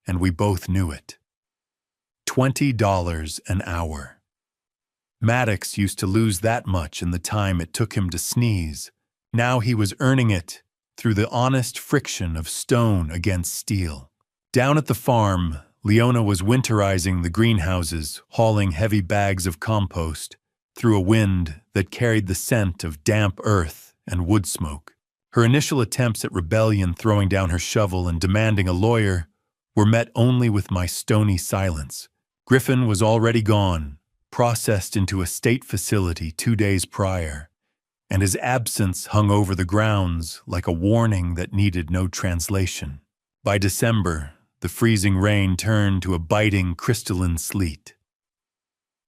Speaker 1: and we both knew it. $20 an hour. Maddox used to lose that much in the time it took him to sneeze. Now he was earning it through the honest friction of stone against steel. Down at the farm, Leona was winterizing the greenhouses, hauling heavy bags of compost through a wind that carried the scent of damp earth and wood smoke. Her initial attempts at rebellion, throwing down her shovel and demanding a lawyer, were met only with my stony silence. Griffin was already gone, processed into a state facility 2 days prior, and his absence hung over the grounds like a warning that needed no translation. By December, the freezing rain turned to a biting, crystalline sleet.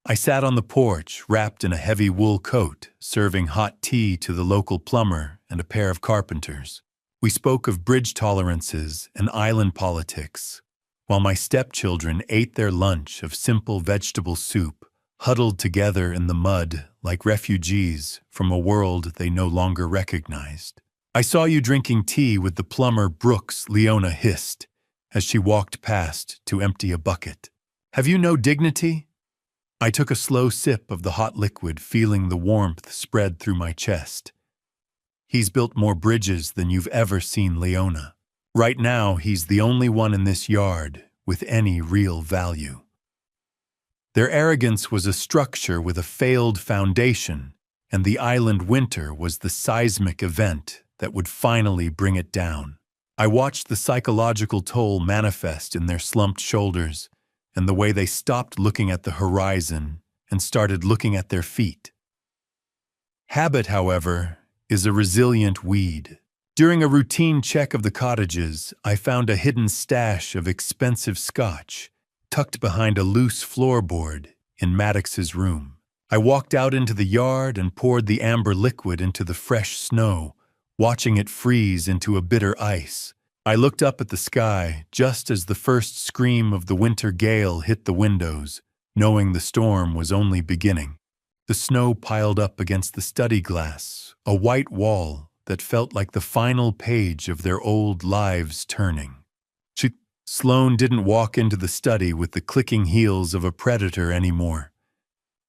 Speaker 1: I sat on the porch, wrapped in a heavy wool coat, serving hot tea to the local plumber and a pair of carpenters. We spoke of bridge tolerances and island politics, while my stepchildren ate their lunch of simple vegetable soup, huddled together in the mud like refugees from a world they no longer recognized. "I saw you drinking tea with the plumber, Brooks," Leona hissed as she walked past to empty a bucket. "Have you no dignity?" I took a slow sip of the hot liquid, feeling the warmth spread through my chest. "He's built more bridges than you've ever seen, Leona. Right now, he's the only one in this yard with any real value." Their arrogance was a structure with a failed foundation, and the island winter was the seismic event that would finally bring it down. I watched the psychological toll manifest in their slumped shoulders and the way they stopped looking at the horizon and started looking at their feet. Habit, however, is a resilient weed. During a routine check of the cottages, I found a hidden stash of expensive scotch tucked behind a loose floorboard in Maddox's room. I walked out into the yard and poured the amber liquid into the fresh snow, watching it freeze into a bitter ice. I looked up at the sky just as the first scream of the winter gale hit the windows, knowing the storm was only beginning. The snow piled up against the study glass, a white wall that felt like the final page of their old lives turning. Sloane didn't walk into the study with the clicking heels of a predator anymore.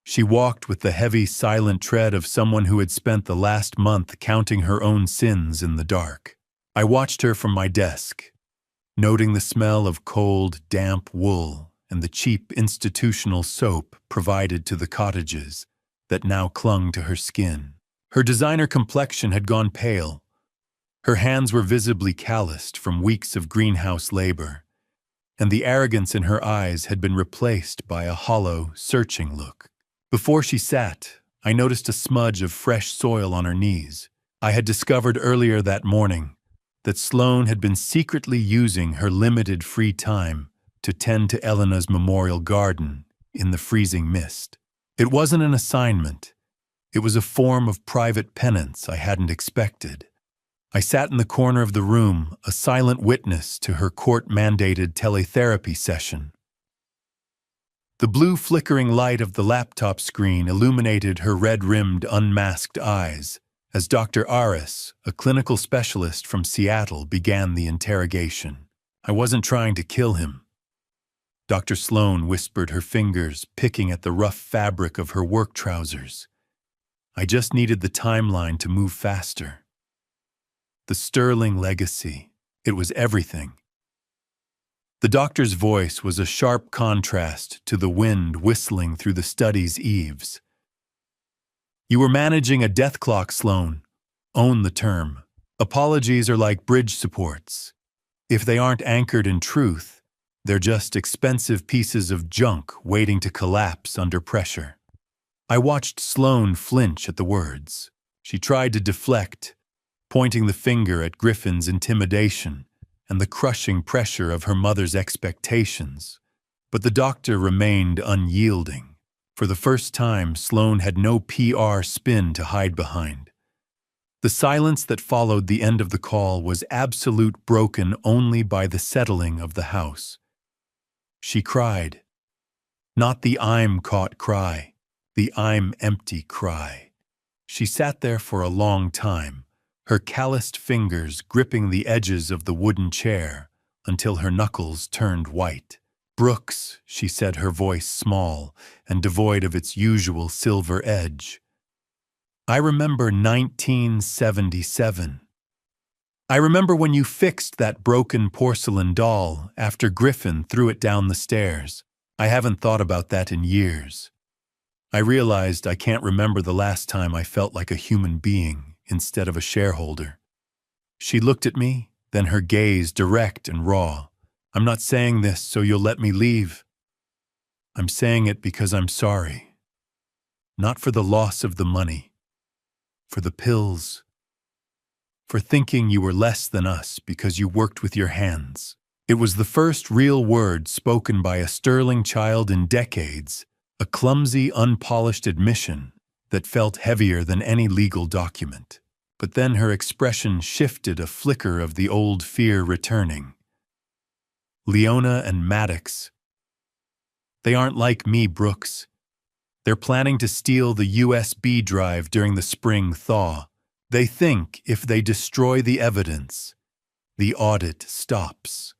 Speaker 1: She walked with the heavy, silent tread of someone who had spent the last month counting her own sins in the dark. I watched her from my desk, noting the smell of cold, damp wool and the cheap institutional soap provided to the cottages that now clung to her skin. Her designer complexion had gone pale. Her hands were visibly calloused from weeks of greenhouse labor, and the arrogance in her eyes had been replaced by a hollow, searching look. Before she sat, I noticed a smudge of fresh soil on her knees. I had discovered earlier that morning that Sloane had been secretly using her limited free time to tend to Elena's memorial garden in the freezing mist. It wasn't an assignment. It was a form of private penance I hadn't expected. I sat in the corner of the room, a silent witness to her court-mandated teletherapy session. The blue flickering light of the laptop screen illuminated her red-rimmed, unmasked eyes as Dr. Aris, a clinical specialist from Seattle, began the interrogation. I wasn't trying to kill him. Dr. Sloane whispered, her fingers picking at the rough fabric of her work trousers. I just needed the timeline to move faster. The sterling legacy. It was everything. The doctor's voice was a sharp contrast to the wind whistling through the study's eaves. You were managing a death clock, Sloane. Own the term. Apologies are like bridge supports. If they aren't anchored in truth, they're just expensive pieces of junk waiting to collapse under pressure. I watched Sloane flinch at the words. She tried to deflect, pointing the finger at Griffin's intimidation and the crushing pressure of her mother's expectations. But the doctor remained unyielding. For the first time, Sloane had no PR spin to hide behind. The silence that followed the end of the call was absolute, broken only by the settling of the house. She cried. Not the I'm caught cry, the I'm empty cry. She sat there for a long time, her calloused fingers gripping the edges of the wooden chair until her knuckles turned white. Brooks, she said, her voice small and devoid of its usual silver edge. I remember 1977. I remember when you fixed that broken porcelain doll after Griffin threw it down the stairs. I haven't thought about that in years. I realized I can't remember the last time I felt like a human being instead of a shareholder. She looked at me, then her gaze direct and raw. I'm not saying this so you'll let me leave. I'm saying it because I'm sorry. Not for the loss of the money, for the pills, for thinking you were less than us because you worked with your hands. It was the first real word spoken by a sterling child in decades, a clumsy, unpolished admission that felt heavier than any legal document. But then her expression shifted, a flicker of the old fear returning. Leona and Maddox. They aren't like me, Brooks. They're planning to steal the USB drive during the spring thaw. They think if they destroy the evidence, the audit stops.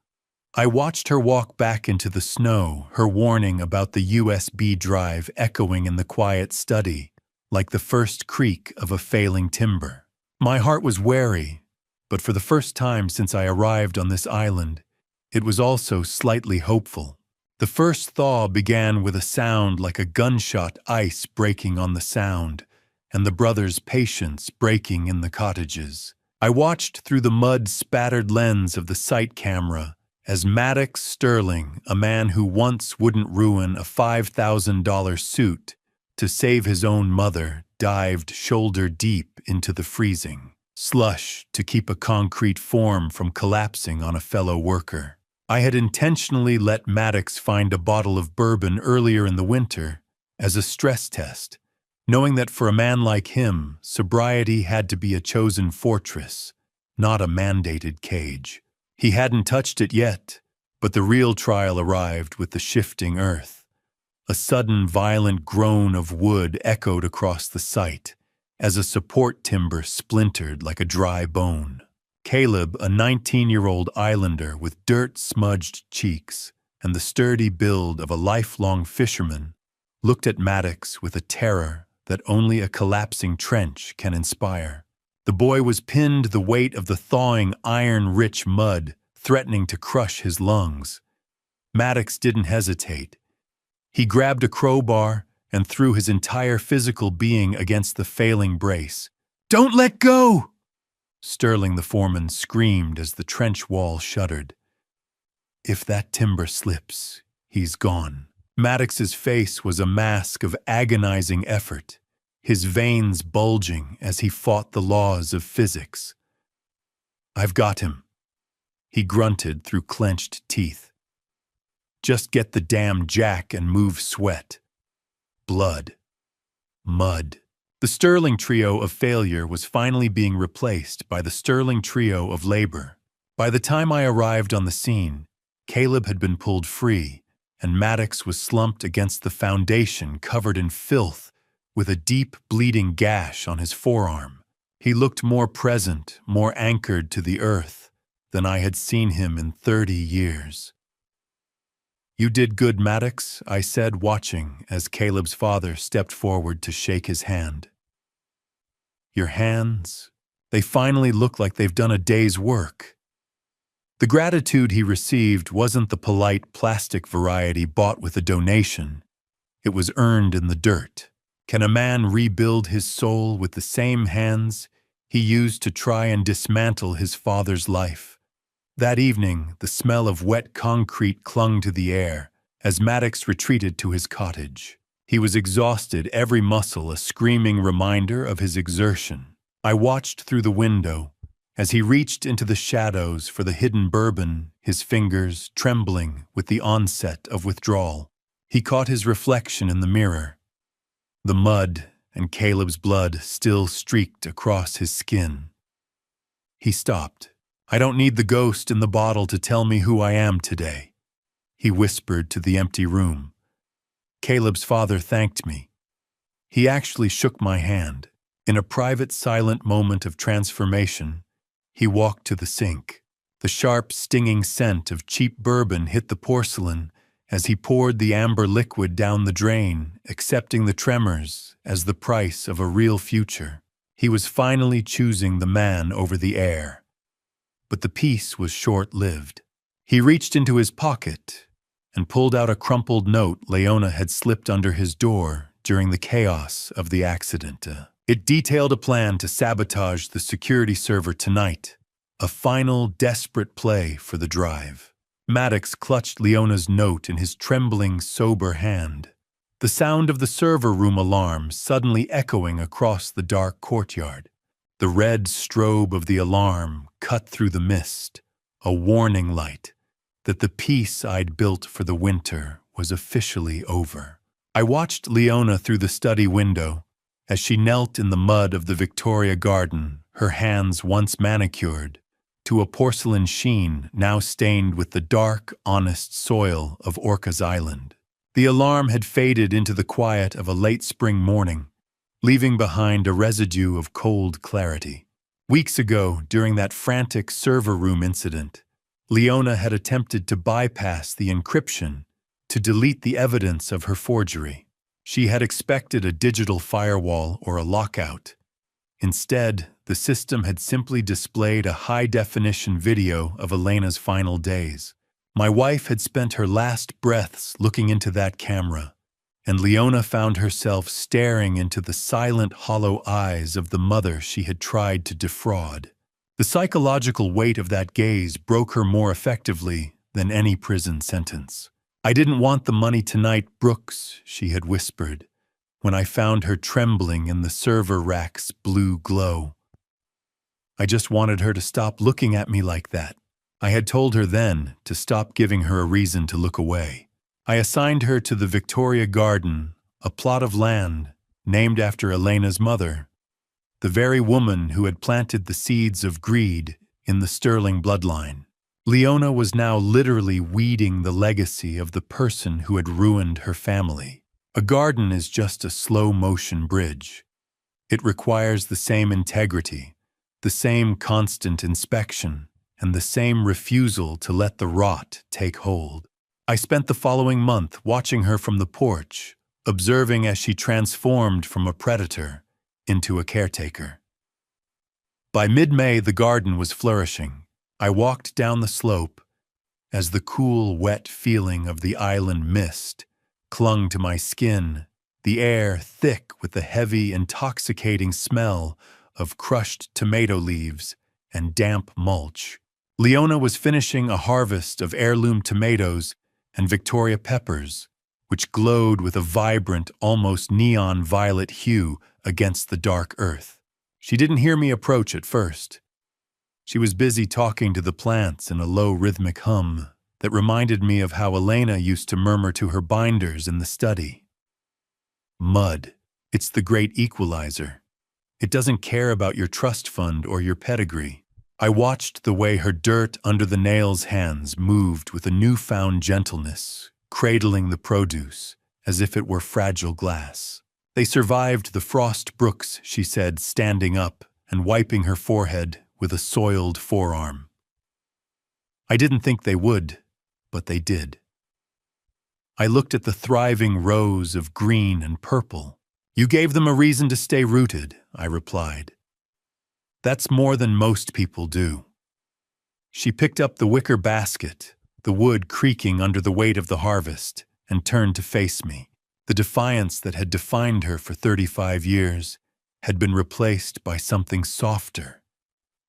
Speaker 1: I watched her walk back into the snow, her warning about the USB drive echoing in the quiet study, like the first creak of a failing timber. My heart was wary, but for the first time since I arrived on this island, it was also slightly hopeful. The first thaw began with a sound like a gunshot, ice breaking on the sound, and the brothers' patience breaking in the cottages. I watched through the mud-spattered lens of the sight camera as Maddox Sterling, a man who once wouldn't ruin a $5,000 suit to save his own mother, dived shoulder-deep into the freezing slush to keep a concrete form from collapsing on a fellow worker. I had intentionally let Maddox find a bottle of bourbon earlier in the winter as a stress test, knowing that for a man like him, sobriety had to be a chosen fortress, not a mandated cage. He hadn't touched it yet, but the real trial arrived with the shifting earth. A sudden violent groan of wood echoed across the site as a support timber splintered like a dry bone. Caleb, a 19-year-old islander with dirt-smudged cheeks and the sturdy build of a lifelong fisherman, looked at Maddox with a terror that only a collapsing trench can inspire. The boy was pinned, the weight of the thawing iron-rich mud threatening to crush his lungs. Maddox didn't hesitate. He grabbed a crowbar and threw his entire physical being against the failing brace. "Don't let go!" Sterling the foreman screamed as the trench wall shuddered. "If that timber slips, he's gone." Maddox's face was a mask of agonizing effort, his veins bulging as he fought the laws of physics. "I've got him," he grunted through clenched teeth. "Just get the damn jack and move sweat. Blood. Mud." The Sterling trio of failure was finally being replaced by the Sterling trio of labor. By the time I arrived on the scene, Caleb had been pulled free, and Maddox was slumped against the foundation covered in filth with a deep bleeding gash on his forearm. He looked more present, more anchored to the earth than I had seen him in 30 years. "You did good, Maddox," I said, watching as Caleb's father stepped forward to shake his hand. "Your hands, they finally look like they've done a day's work." The gratitude he received wasn't the polite plastic variety bought with a donation. It was earned in the dirt. Can a man rebuild his soul with the same hands he used to try and dismantle his father's life? That evening, the smell of wet concrete clung to the air as Maddox retreated to his cottage. He was exhausted, every muscle a screaming reminder of his exertion. I watched through the window as he reached into the shadows for the hidden bourbon, his fingers trembling with the onset of withdrawal. He caught his reflection in the mirror. The mud and Caleb's blood still streaked across his skin. He stopped. "I don't need the ghost in the bottle to tell me who I am today," he whispered to the empty room. Caleb's father thanked me. He actually shook my hand. In a private, silent moment of transformation, he walked to the sink. The sharp, stinging scent of cheap bourbon hit the porcelain as he poured the amber liquid down the drain, accepting the tremors as the price of a real future. He was finally choosing the man over the heir. But the peace was short-lived. He reached into his pocket and pulled out a crumpled note Leona had slipped under his door during the chaos of the accident. It detailed a plan to sabotage the security server tonight, a final, desperate play for the drive. Maddox clutched Leona's note in his trembling, sober hand, the sound of the server room alarm suddenly echoing across the dark courtyard. The red strobe of the alarm cut through the mist, a warning light that the peace I'd built for the winter was officially over. I watched Leona through the study window as she knelt in the mud of the Victoria garden, her hands once manicured, to a porcelain sheen now stained with the dark, honest soil of Orcas Island. The alarm had faded into the quiet of a late spring morning, leaving behind a residue of cold clarity. Weeks ago, during that frantic server room incident, Leona had attempted to bypass the encryption to delete the evidence of her forgery. She had expected a digital firewall or a lockout. Instead, the system had simply displayed a high-definition video of Elena's final days. My wife had spent her last breaths looking into that camera, and Leona found herself staring into the silent, hollow eyes of the mother she had tried to defraud. The psychological weight of that gaze broke her more effectively than any prison sentence. "I didn't want the money tonight, Brooks," she had whispered, when I found her trembling in the server rack's blue glow. "I just wanted her to stop looking at me like that." I had told her then to stop giving her a reason to look away. I assigned her to the Victoria Garden, a plot of land named after Elena's mother, the very woman who had planted the seeds of greed in the Sterling bloodline. Leona was now literally weeding the legacy of the person who had ruined her family. A garden is just a slow-motion bridge. It requires the same integrity, the same constant inspection, and the same refusal to let the rot take hold. I spent the following month watching her from the porch, observing as she transformed from a predator into a caretaker. By mid-May, the garden was flourishing. I walked down the slope as the cool, wet feeling of the island mist clung to my skin, the air thick with the heavy, intoxicating smell of crushed tomato leaves and damp mulch. Leona was finishing a harvest of heirloom tomatoes and Victoria peppers, which glowed with a vibrant, almost neon violet hue against the dark earth. She didn't hear me approach at first. She was busy talking to the plants in a low rhythmic hum that reminded me of how Elena used to murmur to her binders in the study. Mud. It's the great equalizer. It doesn't care about your trust fund or your pedigree. I watched the way her dirt under the nails hands moved with a newfound gentleness, cradling the produce as if it were fragile glass. They survived the frost brooks, she said, standing up and wiping her forehead with a soiled forearm. I didn't think they would, but they did. I looked at the thriving rows of green and purple. You gave them a reason to stay rooted, I replied. That's more than most people do. She picked up the wicker basket, the wood creaking under the weight of the harvest, and turned to face me. The defiance that had defined her for 35 years had been replaced by something softer,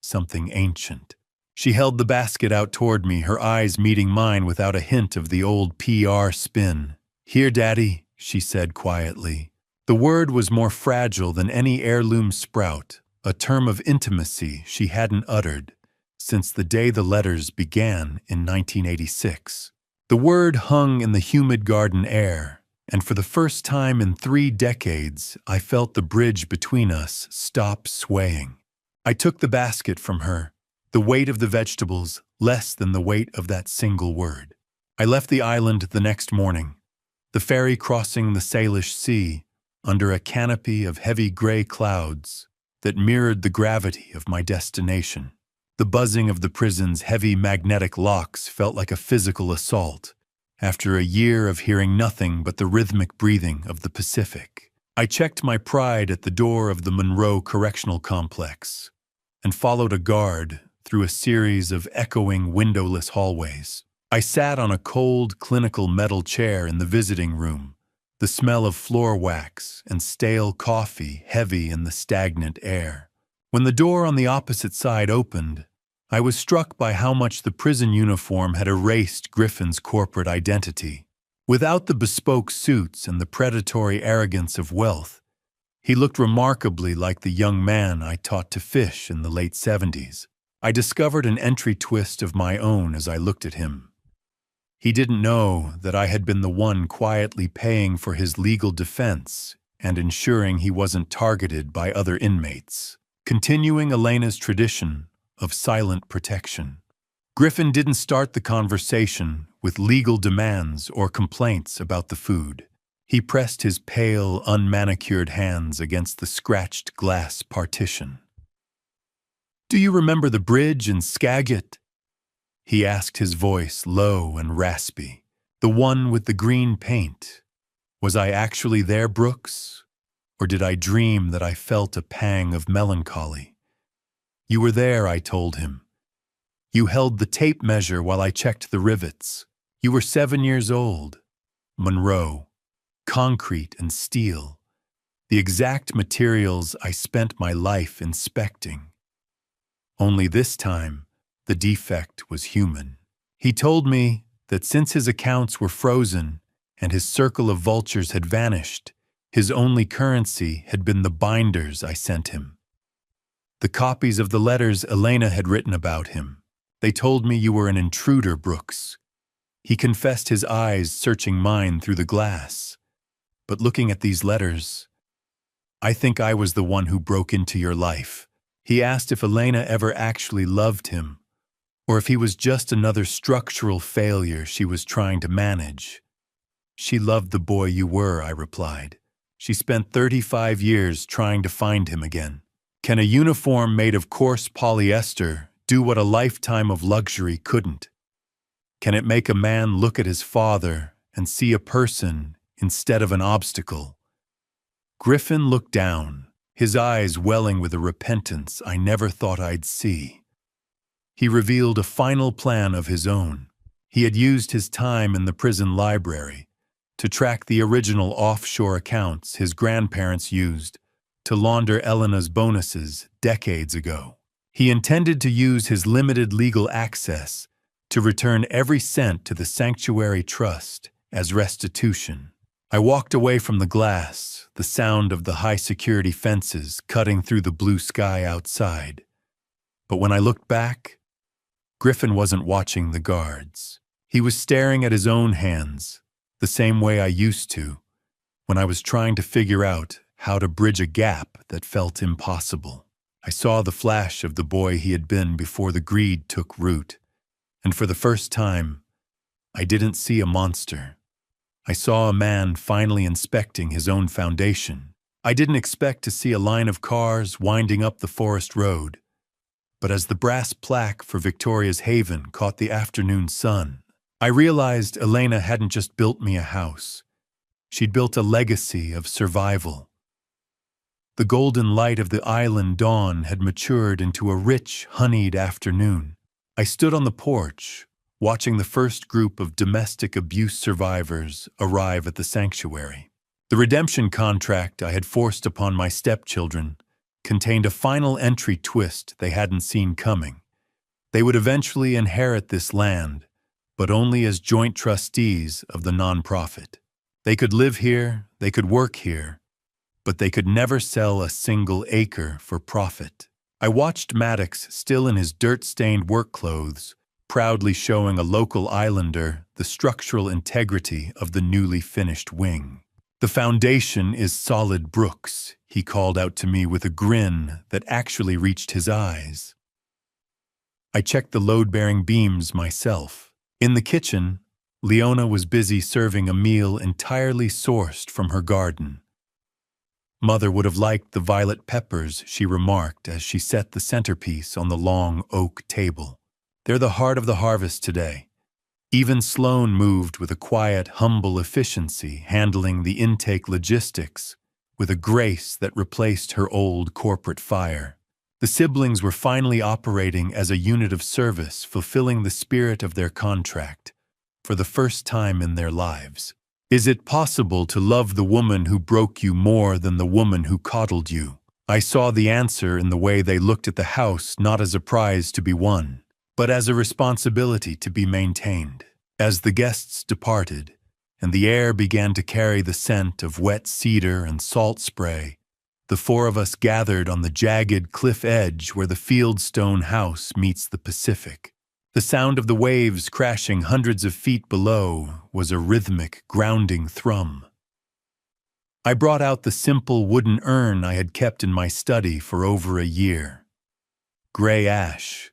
Speaker 1: something ancient. She held the basket out toward me, her eyes meeting mine without a hint of the old PR spin. "Here, Daddy," she said quietly. The word was more fragile than any heirloom sprout, a term of intimacy she hadn't uttered since the day the letters began in 1986. The word hung in the humid garden air, and for the first time in 3 decades, I felt the bridge between us stop swaying. I took the basket from her, the weight of the vegetables less than the weight of that single word. I left the island the next morning, the ferry crossing the Salish Sea under a canopy of heavy gray clouds that mirrored the gravity of my destination. The buzzing of the prison's heavy magnetic locks felt like a physical assault after a year of hearing nothing but the rhythmic breathing of the Pacific. I checked my pride at the door of the Monroe Correctional Complex and followed a guard through a series of echoing windowless hallways. I sat on a cold, clinical metal chair in the visiting room, the smell of floor wax and stale coffee heavy in the stagnant air. When the door on the opposite side opened, I was struck by how much the prison uniform had erased Griffin's corporate identity. Without the bespoke suits and the predatory arrogance of wealth, he looked remarkably like the young man I taught to fish in the late 70s. I discovered an entry twist of my own as I looked at him. He didn't know that I had been the one quietly paying for his legal defense and ensuring he wasn't targeted by other inmates, continuing Elena's tradition of silent protection. Griffin didn't start the conversation with legal demands or complaints about the food. He pressed his pale, unmanicured hands against the scratched glass partition. "Do you remember the bridge in Skagit?" he asked, his voice low and raspy. "The one with the green paint. Was I actually there, Brooks? Or did I dream that I felt a pang of melancholy?" "You were there," I told him. "You held the tape measure while I checked the rivets. You were 7 years old. Monroe. Concrete and steel. The exact materials I spent my life inspecting. Only this time, the defect was human." He told me that since his accounts were frozen and his circle of vultures had vanished, his only currency had been the binders I sent him. The copies of the letters Elena had written about him. "They told me you were an intruder, Brooks." He confessed, his eyes searching mine through the glass. "But looking at these letters, I think I was the one who broke into your life." He asked if Elena ever actually loved him, or if he was just another structural failure she was trying to manage. "She loved the boy you were," I replied. "She spent 35 years trying to find him again." Can a uniform made of coarse polyester do what a lifetime of luxury couldn't? Can it make a man look at his father and see a person instead of an obstacle? Griffin looked down, his eyes welling with a repentance I never thought I'd see. He revealed a final plan of his own. He had used his time in the prison library to track the original offshore accounts his grandparents used to launder Elena's bonuses decades ago. He intended to use his limited legal access to return every cent to the Sanctuary Trust as restitution. I walked away from the glass, the sound of the high-security fences cutting through the blue sky outside. But when I looked back, Griffin wasn't watching the guards. He was staring at his own hands, the same way I used to, when I was trying to figure out how to bridge a gap that felt impossible. I saw the flash of the boy he had been before the greed took root, and for the first time, I didn't see a monster. I saw a man finally inspecting his own foundation. I didn't expect to see a line of cars winding up the forest road, but as the brass plaque for Victoria's Haven caught the afternoon sun, I realized Elena hadn't just built me a house. She'd built a legacy of survival. The golden light of the island dawn had matured into a rich, honeyed afternoon. I stood on the porch, watching the first group of domestic abuse survivors arrive at the sanctuary. The redemption contract I had forced upon my stepchildren contained a final entry twist they hadn't seen coming. They would eventually inherit this land, but only as joint trustees of the nonprofit. They could live here, they could work here, but they could never sell a single acre for profit. I watched Maddox, still in his dirt-stained work clothes, proudly showing a local islander the structural integrity of the newly finished wing. "The foundation is solid, Brooks," he called out to me with a grin that actually reached his eyes. I checked the load-bearing beams myself. In the kitchen, Leona was busy serving a meal entirely sourced from her garden. "Mother would have liked the violet peppers," she remarked as she set the centerpiece on the long oak table. "They're the heart of the harvest today." Even Sloane moved with a quiet, humble efficiency, handling the intake logistics with a grace that replaced her old corporate fire. The siblings were finally operating as a unit of service, fulfilling the spirit of their contract for the first time in their lives. "Is it possible to love the woman who broke you more than the woman who coddled you?" I saw the answer in the way they looked at the house, not as a prize to be won, but as a responsibility to be maintained. As the guests departed, and the air began to carry the scent of wet cedar and salt spray, the four of us gathered on the jagged cliff edge where the fieldstone house meets the Pacific. The sound of the waves crashing hundreds of feet below was a rhythmic, grounding thrum. I brought out the simple wooden urn I had kept in my study for over a year. Gray ash,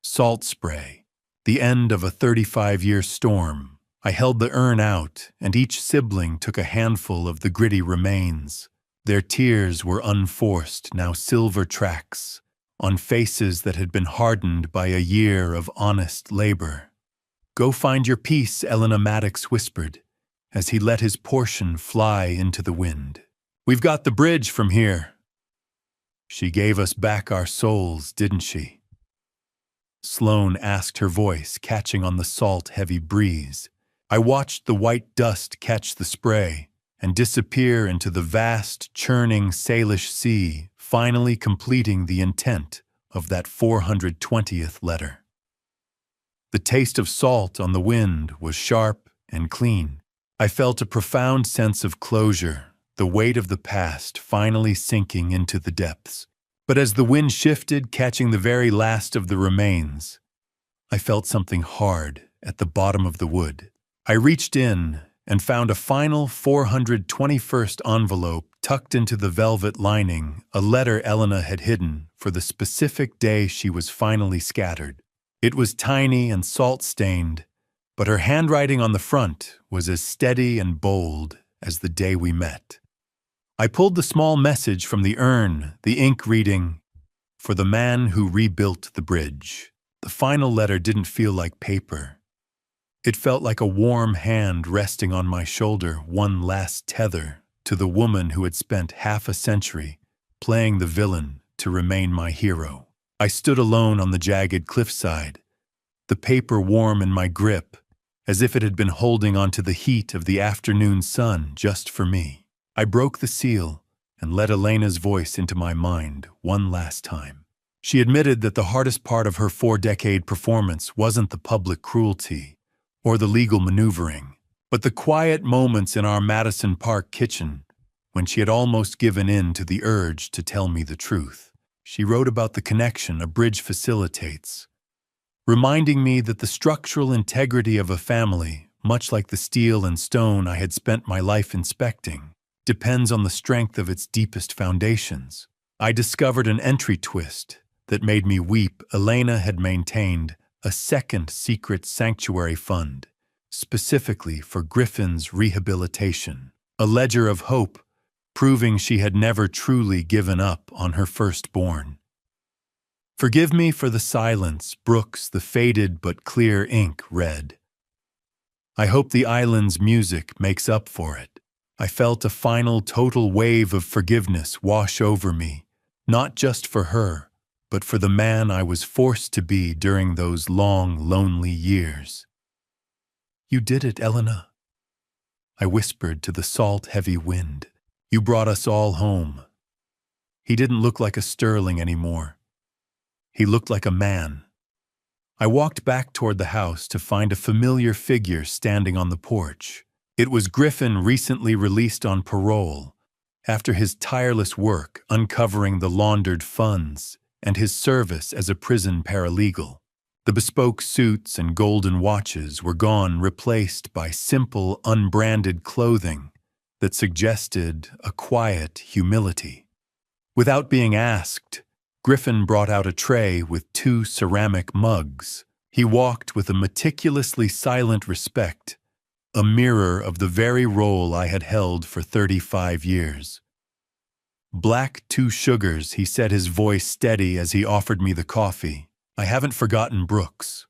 Speaker 1: salt spray, the end of a 35-year storm. I held the urn out, and each sibling took a handful of the gritty remains. Their tears were unforced, now silver tracks, on faces that had been hardened by a year of honest labor. "Go find your peace," Elena Maddox whispered, as he let his portion fly into the wind. "We've got the bridge from here." "She gave us back our souls, didn't she?" Sloane asked, her voice catching on the salt-heavy breeze. I watched the white dust catch the spray and disappear into the vast, churning Salish sea, finally completing the intent of that 420th letter. The taste of salt on the wind was sharp and clean. I felt a profound sense of closure, the weight of the past finally sinking into the depths. But as the wind shifted, catching the very last of the remains, I felt something hard at the bottom of the wood. I reached in and found a final 421st envelope tucked into the velvet lining, a letter Elena had hidden for the specific day she was finally scattered. It was tiny and salt-stained, but her handwriting on the front was as steady and bold as the day we met. I pulled the small message from the urn, the ink reading, "For the man who rebuilt the bridge." The final letter didn't feel like paper. It felt like a warm hand resting on my shoulder, one last tether to the woman who had spent half a century playing the villain to remain my hero. I stood alone on the jagged cliffside, the paper warm in my grip, as if it had been holding onto the heat of the afternoon sun just for me. I broke the seal and let Elena's voice into my mind one last time. She admitted that the hardest part of her 4-decade performance wasn't the public cruelty or the legal maneuvering, but the quiet moments in our Madison Park kitchen when she had almost given in to the urge to tell me the truth. She wrote about the connection a bridge facilitates, reminding me that the structural integrity of a family, much like the steel and stone I had spent my life inspecting, depends on the strength of its deepest foundations. I discovered an entry twist that made me weep. Elena had maintained a second secret sanctuary fund, specifically for Griffin's rehabilitation, a ledger of hope, proving she had never truly given up on her firstborn. "Forgive me for the silence," Brooks, the faded but clear ink, read. "I hope the island's music makes up for it." I felt a final total wave of forgiveness wash over me, not just for her, but for the man I was forced to be during those long, lonely years. "You did it, Elena," I whispered to the salt-heavy wind. "You brought us all home." He didn't look like a sterling anymore. He looked like a man. I walked back toward the house to find a familiar figure standing on the porch. It was Griffin, recently released on parole, after his tireless work uncovering the laundered funds and his service as a prison paralegal. The bespoke suits and golden watches were gone, replaced by simple, unbranded clothing that suggested a quiet humility. Without being asked, Griffin brought out a tray with 2 ceramic mugs. He walked with a meticulously silent respect, a mirror of the very role I had held for 35 years. "Black 2 sugars," he said, his voice steady as he offered me the coffee. "I haven't forgotten Brooks."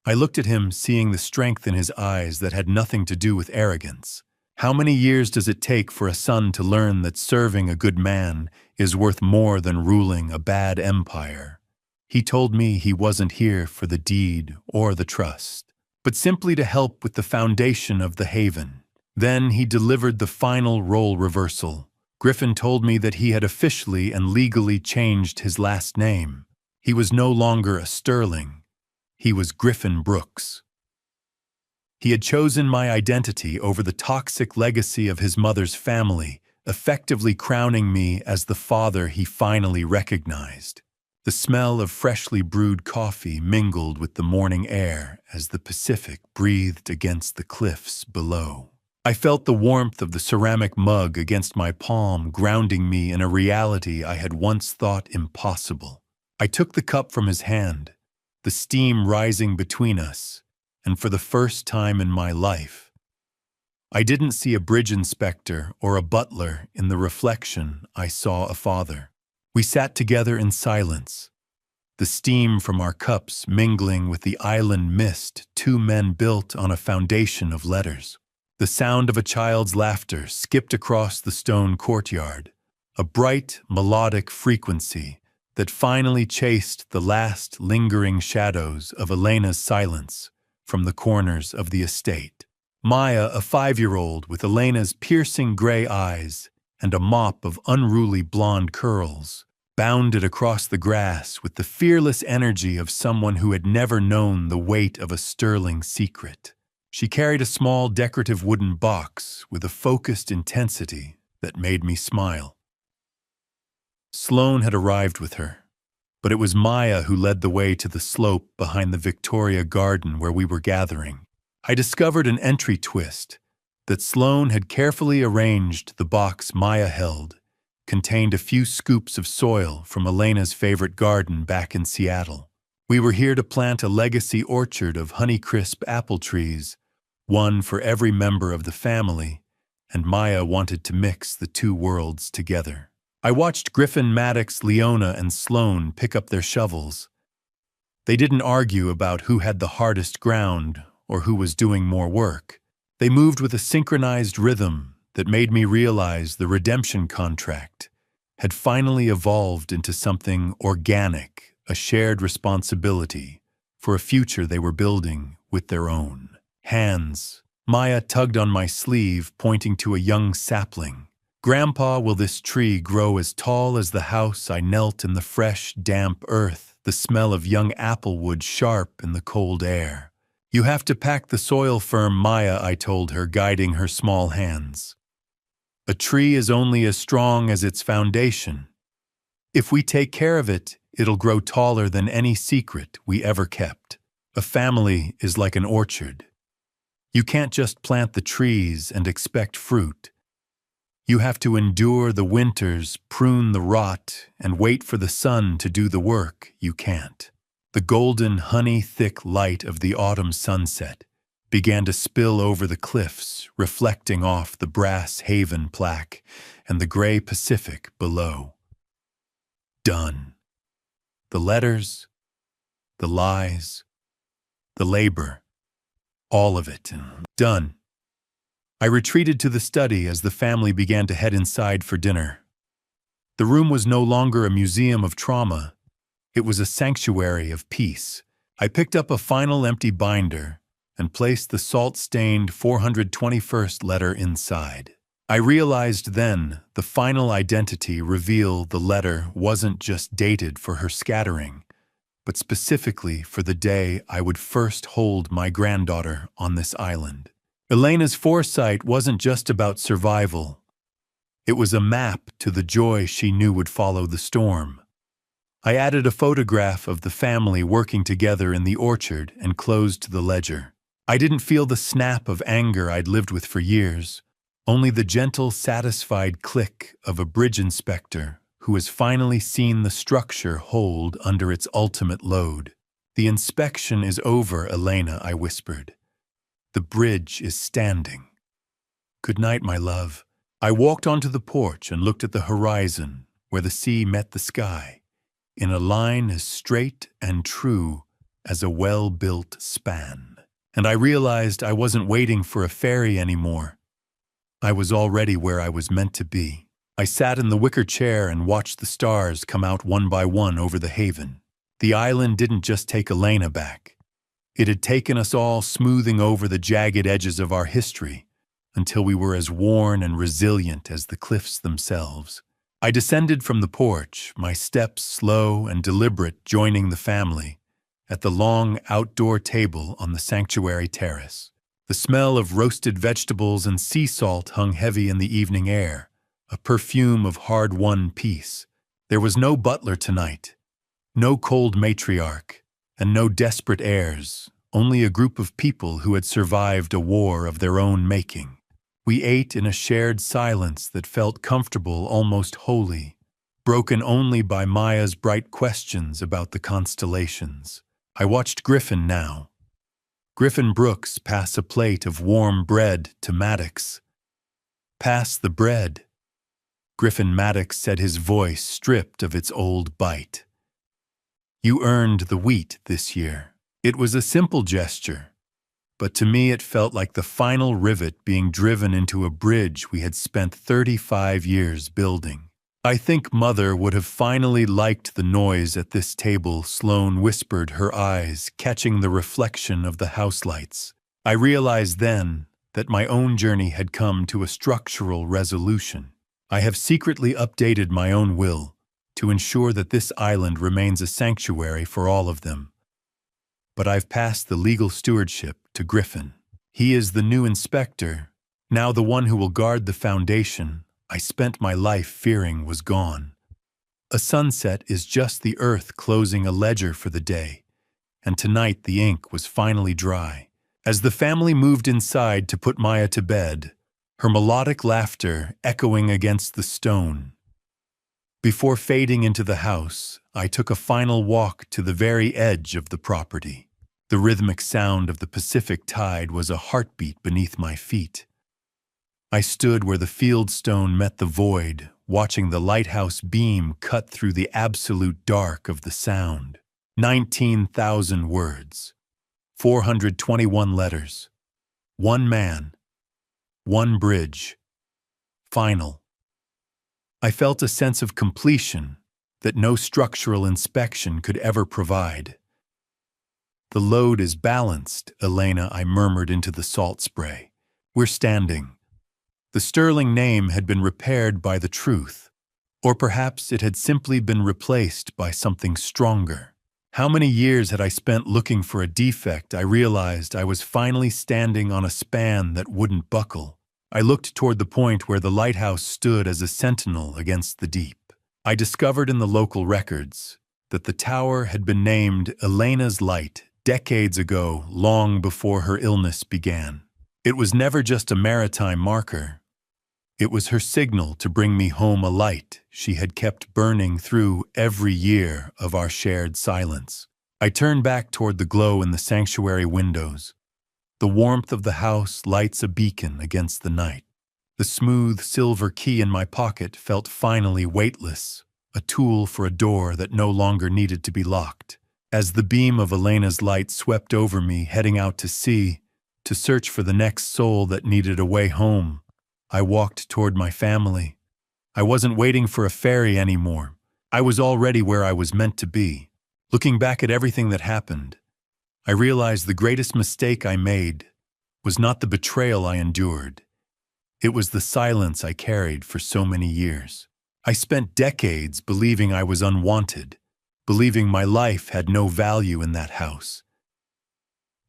Speaker 1: I looked at him, seeing the strength in his eyes that had nothing to do with arrogance. How many years does it take for a son to learn that serving a good man is worth more than ruling a bad empire? He told me he wasn't here for the deed or the trust, but simply to help with the foundation of the haven. Then he delivered the final role reversal. Griffin told me that he had officially and legally changed his last name. He was no longer a Sterling. He was Griffin Brooks. He had chosen my identity over the toxic legacy of his mother's family, effectively crowning me as the father he finally recognized. The smell of freshly brewed coffee mingled with the morning air as the Pacific breathed against the cliffs below. I felt the warmth of the ceramic mug against my palm, grounding me in a reality I had once thought impossible. I took the cup from his hand, the steam rising between us, and for the first time in my life, I didn't see a bridge inspector or a butler in the reflection. I saw a father. We sat together in silence, the steam from our cups mingling with the island mist 2 men built on a foundation of letters. The sound of a child's laughter skipped across the stone courtyard, a bright, melodic frequency that finally chased the last lingering shadows of Elena's silence from the corners of the estate. Maya, a 5-year-old with Elena's piercing gray eyes and a mop of unruly blonde curls, bounded across the grass with the fearless energy of someone who had never known the weight of a sterling secret. She carried a small decorative wooden box with a focused intensity that made me smile. Sloane had arrived with her, but it was Maya who led the way to the slope behind the Victoria Garden where we were gathering. I discovered an entry twist that Sloane had carefully arranged. The box Maya held contained a few scoops of soil from Elena's favorite garden back in Seattle. We were here to plant a legacy orchard of Honeycrisp apple trees, one for every member of the family, and Maya wanted to mix the 2 worlds together. I watched Griffin, Maddox, Leona, and Sloane pick up their shovels. They didn't argue about who had the hardest ground or who was doing more work. They moved with a synchronized rhythm that made me realize the redemption contract had finally evolved into something organic a shared responsibility for a future they were building with their own hands. Maya tugged on my sleeve, pointing to a young sapling. "Grandpa, will this tree grow as tall as the house?" I knelt in the fresh, damp earth, the smell of young applewood sharp in the cold air. "You have to pack the soil firm, Maya," I told her, guiding her small hands. "A tree is only as strong as its foundation. If we take care of it, it'll grow taller than any secret we ever kept. A family is like an orchard. You can't just plant the trees and expect fruit. You have to endure the winters, prune the rot, and wait for the sun to do the work you can't." The golden, honey-thick light of the autumn sunset began to spill over the cliffs, reflecting off the brass Haven plaque and the gray Pacific below. Done. The letters, the lies, the labor, all of it, done. I retreated to the study as the family began to head inside for dinner. The room was no longer a museum of trauma. It was a sanctuary of peace. I picked up a final empty binder and placed the salt-stained 421st letter inside. I realized then the final identity reveal the letter wasn't just dated for her scattering, but specifically for the day I would first hold my granddaughter on this island. Elena's foresight wasn't just about survival. It was a map to the joy she knew would follow the storm. I added a photograph of the family working together in the orchard and closed the ledger. I didn't feel the snap of anger I'd lived with for years, only the gentle, satisfied click of a bridge inspector who has finally seen the structure hold under its ultimate load. "The inspection is over, Elena," I whispered. "The bridge is standing. Good night, my love." I walked onto the porch and looked at the horizon, where the sea met the sky, in a line as straight and true as a well-built span. And I realized I wasn't waiting for a ferry anymore. I was already where I was meant to be. I sat in the wicker chair and watched the stars come out one by one over the haven. The island didn't just take Elena back. It had taken us all, smoothing over the jagged edges of our history until we were as worn and resilient as the cliffs themselves. I descended from the porch, my steps slow and deliberate, joining the family at the long outdoor table on the sanctuary terrace. The smell of roasted vegetables and sea salt hung heavy in the evening air, a perfume of hard-won peace. There was no butler tonight, no cold matriarch, and no desperate heirs, only a group of people who had survived a war of their own making. We ate in a shared silence that felt comfortable, almost holy, broken only by Maya's bright questions about the constellations. I watched Griffin now. Griffin Brooks pass a plate of warm bread to Maddox. "Pass the bread." Griffin Maddox said, his voice stripped of its old bite. "You earned the wheat this year." It was a simple gesture, but to me it felt like the final rivet being driven into a bridge we had spent 35 years building. "I think Mother would have finally liked the noise at this table," Sloane whispered, her eyes catching the reflection of the house lights. I realized then that my own journey had come to a structural resolution. I have secretly updated my own will to ensure that this island remains a sanctuary for all of them. But I've passed the legal stewardship to Griffin. He is the new inspector, now the one who will guard the foundation I spent my life fearing was gone. A sunset is just the earth closing a ledger for the day, and tonight the ink was finally dry. As the family moved inside to put Maya to bed, her melodic laughter echoing against the stone. Before fading into the house, I took a final walk to the very edge of the property. The rhythmic sound of the Pacific tide was a heartbeat beneath my feet. I stood where the fieldstone met the void, watching the lighthouse beam cut through the absolute dark of the sound. 19,000 words, 421 letters, one man, one bridge, final. I felt a sense of completion, that no structural inspection could ever provide. "The load is balanced, Elena," I murmured into the salt spray. "We're standing." The sterling name had been repaired by the truth, or perhaps it had simply been replaced by something stronger. How many years had I spent looking for a defect? I realized I was finally standing on a span that wouldn't buckle. I looked toward the point where the lighthouse stood as a sentinel against the deep. I discovered in the local records that the tower had been named Elena's Light decades ago, long before her illness began. It was never just a maritime marker. It was her signal to bring me home a light she had kept burning through every year of our shared silence. I turned back toward the glow in the sanctuary windows. The warmth of the house lights a beacon against the night. The smooth silver key in my pocket felt finally weightless, a tool for a door that no longer needed to be locked. As the beam of Elena's light swept over me, heading out to sea, to search for the next soul that needed a way home, I walked toward my family. I wasn't waiting for a ferry anymore. I was already where I was meant to be. Looking back at everything that happened, I realized the greatest mistake I made was not the betrayal I endured. It was the silence I carried for so many years. I spent decades believing I was unwanted, believing my life had no value in that house.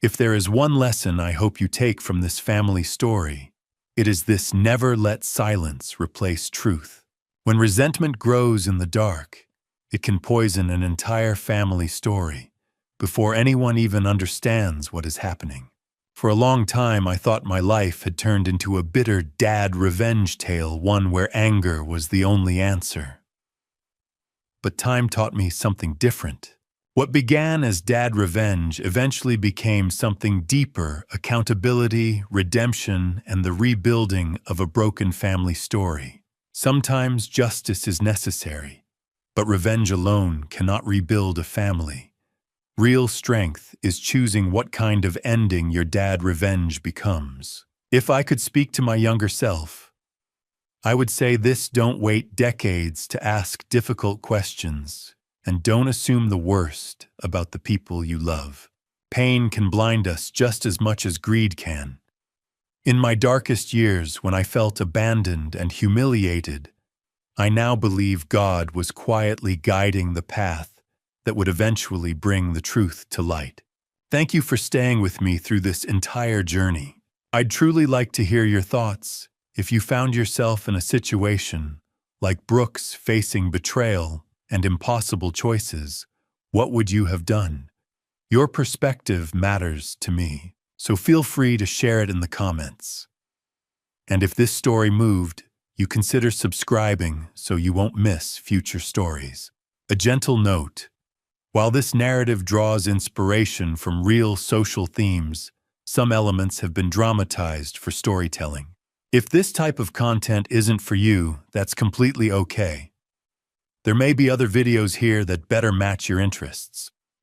Speaker 1: If there is one lesson I hope you take from this family story, it is this: never let silence replace truth. When resentment grows in the dark, it can poison an entire family story before anyone even understands what is happening. For a long time, I thought my life had turned into a bitter dad revenge tale, one where anger was the only answer. But time taught me something different. What began as dad revenge eventually became something deeper: accountability, redemption, and the rebuilding of a broken family story. Sometimes justice is necessary, but revenge alone cannot rebuild a family. Real strength is choosing what kind of ending your dad revenge becomes. If I could speak to my younger self, I would say this: don't wait decades to ask difficult questions, and don't assume the worst about the people you love. Pain can blind us just as much as greed can. In my darkest years, when I felt abandoned and humiliated, I now believe God was quietly guiding the path that would eventually bring the truth to light. Thank you for staying with me through this entire journey. I'd truly like to hear your thoughts. If you found yourself in a situation like Brooks, facing betrayal and impossible choices, what would you have done? Your perspective matters to me, so feel free to share it in the comments. And if this story moved, you consider subscribing so you won't miss future stories. A gentle note: while this narrative draws inspiration from real social themes, some elements have been dramatized for storytelling. If this type of content isn't for you, that's completely okay. There may be other videos here that better match your interests.